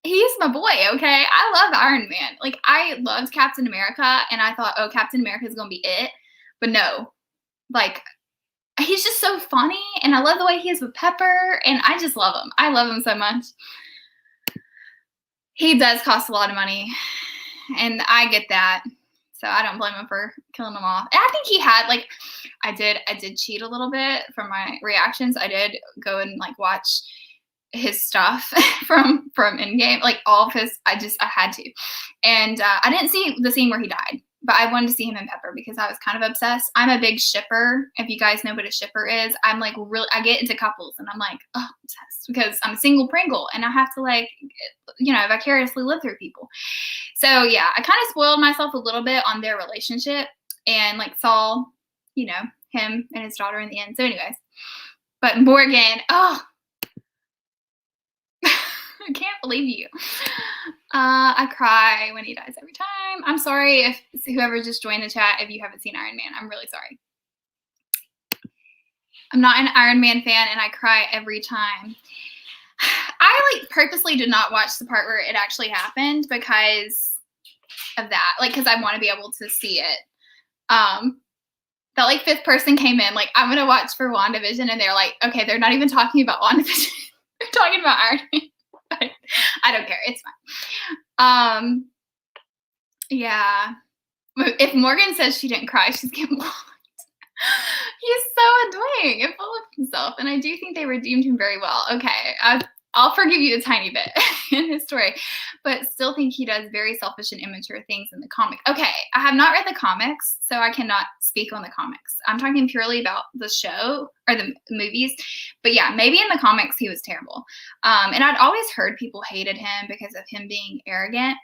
he's my boy, okay? I love Iron Man. Like, I loved Captain America, and I thought, oh, Captain America is going to be it. But no. Like, he's just so funny, and I love the way he is with Pepper, and I just love him. I love him so much. He does cost a lot of money, and I get that. So I don't blame him for killing them off. And I think he had, like, I did cheat a little bit from my reactions. I did go and, like, watch his stuff from Endgame, like, all of his. I had to. And I didn't see the scene where he died, but I wanted to see him and Pepper because I was kind of obsessed. I'm a big shipper. If you guys know what a shipper is, I'm like, really, I get into couples and I'm like, oh, obsessed, because I'm a single Pringle and I have to, like, you know, vicariously live through people. So yeah, I kind of spoiled myself a little bit on their relationship and, like, saw, you know, him and his daughter in the end. So anyways, but Morgan, oh, I can't believe you. I cry when he dies every time. I'm sorry if whoever just joined the chat, if you haven't seen Iron Man, I'm really sorry. I'm not an Iron Man fan and I cry every time. I, like, purposely did not watch the part where it actually happened because of that. Like, because I want to be able to see it. That, like, fifth person came in, like, I'm going to watch for WandaVision, and they're like, okay, they're not even talking about WandaVision. They're talking about Iron Man. But I don't care. It's fine. Yeah. If Morgan says she didn't cry, she's getting blocked. He's so annoying and full of himself, and I do think they redeemed him very well. Okay, I'll forgive you a tiny bit in his story, but still think he does very selfish and immature things in the comic. Okay, I have not read the comics, so I cannot speak on the comics. I'm talking purely about the show or the movies. But yeah, maybe in the comics he was terrible. And I'd always heard people hated him because of him being arrogant.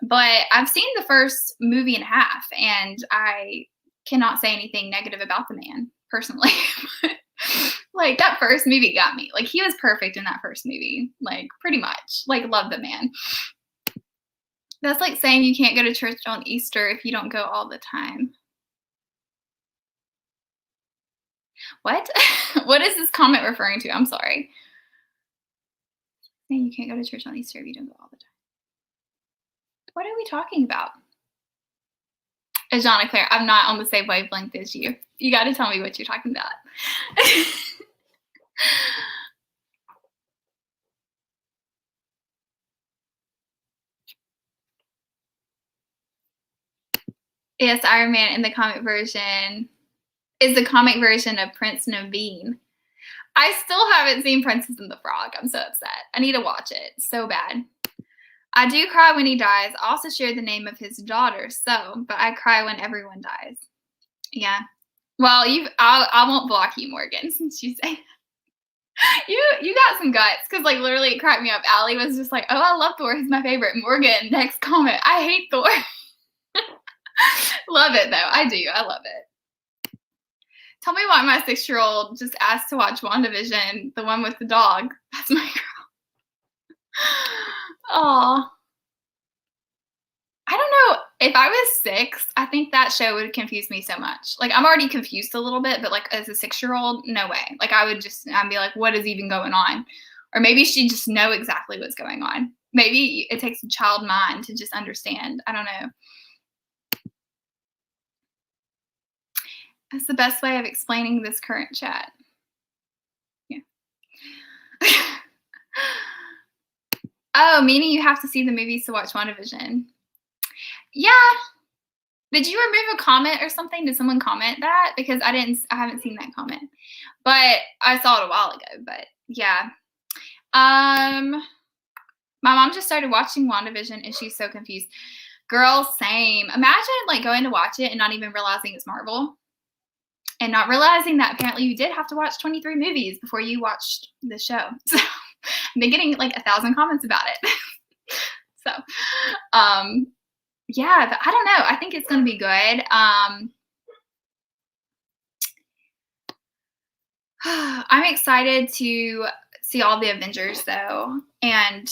But I've seen the first movie and a half, and I cannot say anything negative about the man personally. Like, that first movie got me. Like, he was perfect in that first movie. Like, pretty much. Like, love the man. That's like saying you can't go to church on Easter if you don't go all the time. What? What is this comment referring to? I'm sorry. Saying you can't go to church on Easter if you don't go all the time. What are we talking about? Ajana Claire, I'm not on the same wavelength as you. You got to tell me what you're talking about. Yes, Iron Man in the comic version is the comic version of Prince Naveen. I still haven't seen Princess and the Frog. I'm so upset. I need to watch it so bad. I do cry when he dies. I also shared the name of his daughter, but I cry when everyone dies. Yeah. Well, I won't block you, Morgan, since you say that. You got some guts, because like literally it cracked me up. Allie was just like, oh, I love Thor. He's my favorite. Morgan, next comment. I hate Thor. Love it, though. I do. I love it. Tell me why my 6-year-old just asked to watch WandaVision, the one with the dog. That's my girl. Aw. I don't know. If I was 6, I think that show would confuse me so much. Like, I'm already confused a little bit, but like as a 6-year-old, no way. Like, I'd be like, what is even going on? Or maybe she'd just know exactly what's going on. Maybe it takes a child mind to just understand. I don't know. That's the best way of explaining this current chat. Yeah. Oh, meaning you have to see the movies to watch WandaVision. Yeah. Did you remove a comment or something? Did someone comment that? Because I haven't seen that comment. But I saw it a while ago, but yeah. My mom just started watching WandaVision and she's so confused. Girl, same. Imagine like going to watch it and not even realizing it's Marvel. And not realizing that apparently you did have to watch 23 movies before you watched the show. So I've been getting like 1,000 comments about it. So, yeah, but I don't know. I think it's going to be good. I'm excited to see all the Avengers though. And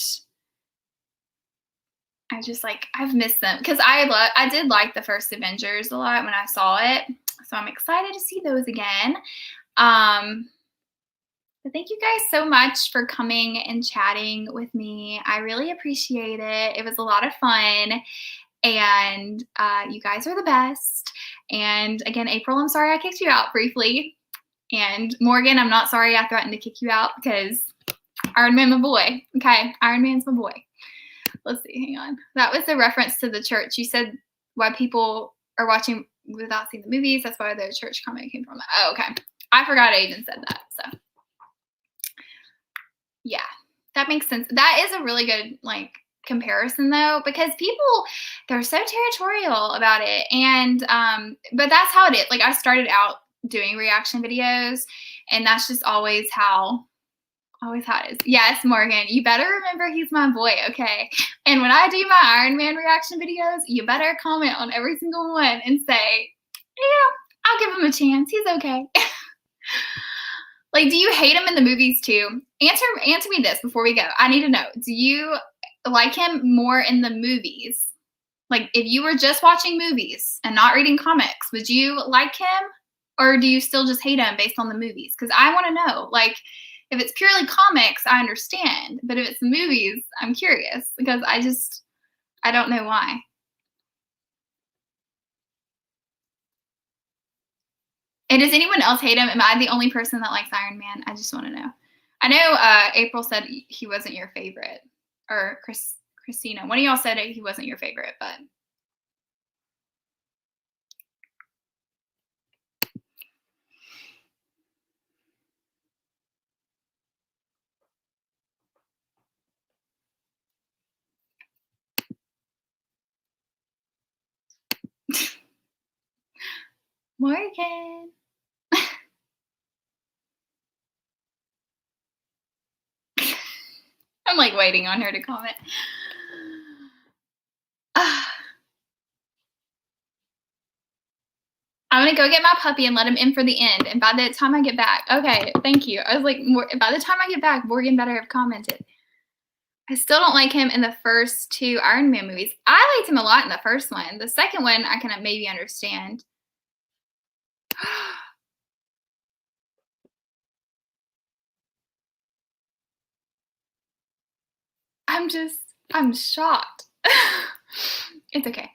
I've missed them because I did like the first Avengers a lot when I saw it. So I'm excited to see those again. But thank you guys so much for coming and chatting with me. I really appreciate it. It was a lot of fun. And you guys are the best. And again, April, I'm sorry I kicked you out briefly. And Morgan, I'm not sorry I threatened to kick you out because Iron Man, my boy. Okay, Iron Man's my boy. Let's see, hang on. That was a reference to the church. You said why people are watching without seeing the movies. That's why the church comment came from. Oh, okay. I forgot I even said that. So yeah, that makes sense. That is a really good like comparison though, because people, they're so territorial about it. And but that's how it is. Like, I started out doing reaction videos, and that's just always how it is. Yes, Morgan, you better remember he's my boy, okay? And when I do my Iron Man reaction videos, you better comment on every single one and say, yeah, I'll give him a chance. He's okay. Like, do you hate him in the movies too? Answer me this before we go. I need to know. Do you like him more in the movies? Like, if you were just watching movies and not reading comics, would you like him? Or do you still just hate him based on the movies? Because I want to know. Like, if it's purely comics, I understand. But if it's movies, I'm curious. Because I don't know why. And does anyone else hate him? Am I the only person that likes Iron Man? I just want to know. I know April said he wasn't your favorite. Or Christina. One of y'all said he wasn't your favorite, but. Morgan. I'm like waiting on her to comment. I'm gonna go get my puppy and let him in for the end. And by the time I get back, okay, thank you. I was like, by the time I get back, Morgan better have commented. I still don't like him in the first 2 Iron Man movies. I liked him a lot in the first one. The second one, I can maybe understand. I'm shocked. It's okay.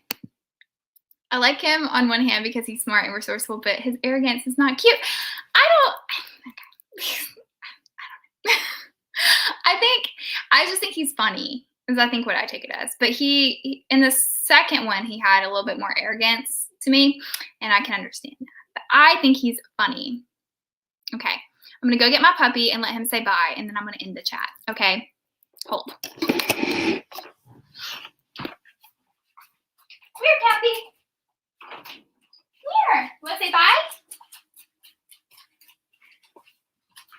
I like him on one hand because he's smart and resourceful, but his arrogance is not cute. I just think he's funny, is I think what I take it as. But he in the second one, he had a little bit more arrogance to me, and I can understand that. But I think he's funny. Okay, I'm gonna go get my puppy and let him say bye, and then I'm gonna end the chat. Okay, hold. Come here, puppy. Come here. You wanna say bye?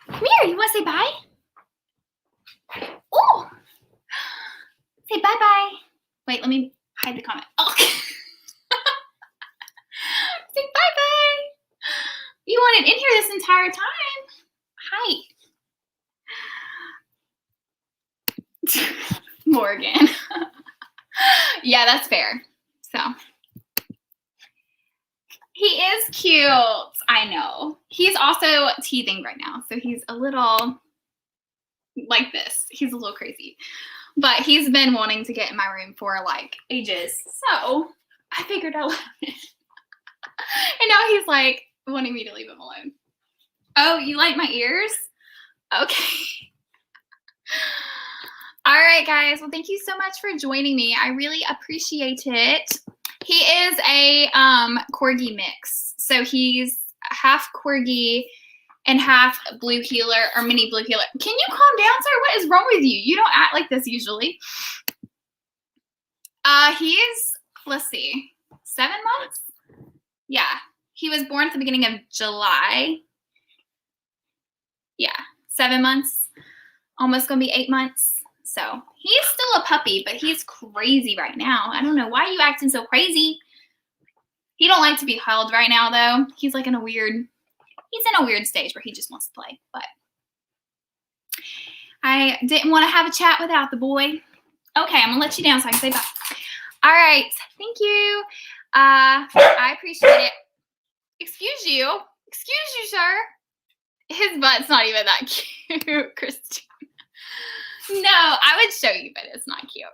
Come here. You wanna say bye? Oh, say bye-bye. Wait, let me hide the comment. Oh. Say bye-bye. You wanted in here this entire time. Hi. Morgan. Yeah, that's fair. So. He is cute. I know. He's also teething right now, so he's a little like this. He's a little crazy. But he's been wanting to get in my room for like ages. So I figured I'd let him in. And now he's like wanting me to leave him alone. Oh, you like my ears? Okay. All right, guys. Well, thank you so much for joining me. I really appreciate it. He is a corgi mix. So he's half corgi and half blue heeler or mini blue heeler. Can you calm down, sir? What is wrong with you? You don't act like this usually. He's, let's see, 7 months? Yeah. He was born at the beginning of July. Yeah, 7 months. Almost gonna be 8 months. So he's still a puppy, but he's crazy right now. I don't know why you acting so crazy. He don't like to be held right now, though. He's like in a weird stage where he just wants to play. But I didn't want to have a chat without the boy. Okay, I'm gonna let you down so I can say bye. All right, thank you. I appreciate it. Excuse you, sir. His butt's not even that cute, Christine. No, I would show you, but it's not cute.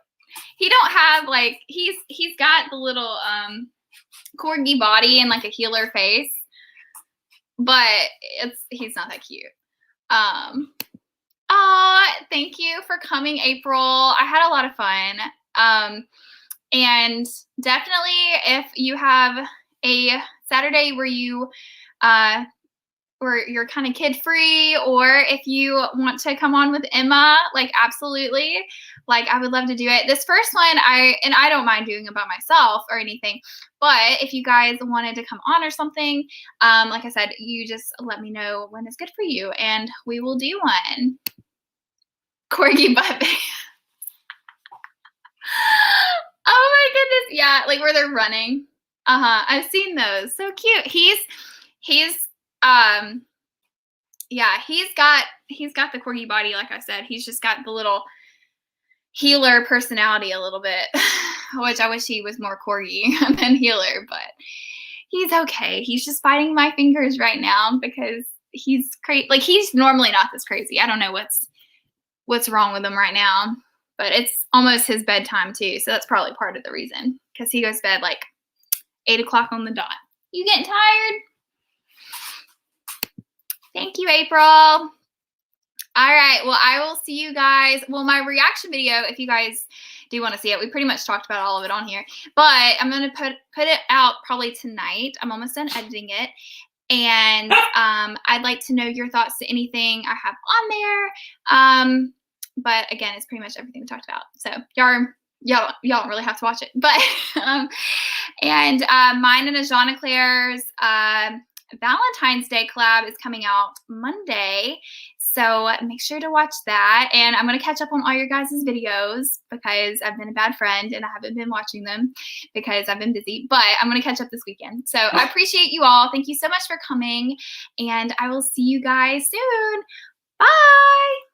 He don't have like he's got the little corgi body and like a healer face, but he's not that cute. Thank you for coming, April. I had a lot of fun. And definitely if you have a Saturday where you where you're kind of kid-free, or if you want to come on with Emma, like absolutely, like I would love to do it. This first one, I don't mind doing it by myself or anything, but if you guys wanted to come on or something, like I said, you just let me know when it's good for you and we will do one. Corgi butt. Oh my goodness, yeah, like where they're running. I've seen those. So cute. He's yeah, he's got the corgi body, like I said. He's just got the little healer personality a little bit, which I wish he was more corgi than healer, but he's okay. He's just biting my fingers right now because he's crazy. Like he's normally not this crazy. I don't know what's wrong with him right now, but it's almost his bedtime too. So that's probably part of the reason, because he goes to bed like 8 o'clock on the dot. You getting tired? Thank you, April. All right. Well, I will see you guys. Well, my reaction video, if you guys do want to see it, we pretty much talked about all of it on here. But I'm going to put it out probably tonight. I'm almost done editing it. And I'd like to know your thoughts to anything I have on there. But again, it's pretty much everything we talked about. So y'all y'all don't really have to watch it. But and mine and Ajana Claire's Valentine's Day collab is coming out Monday. So make sure to watch that. And I'm going to catch up on all your guys' videos because I've been a bad friend and I haven't been watching them because I've been busy. But I'm going to catch up this weekend. So I appreciate you all. Thank you so much for coming. And I will see you guys soon. Bye.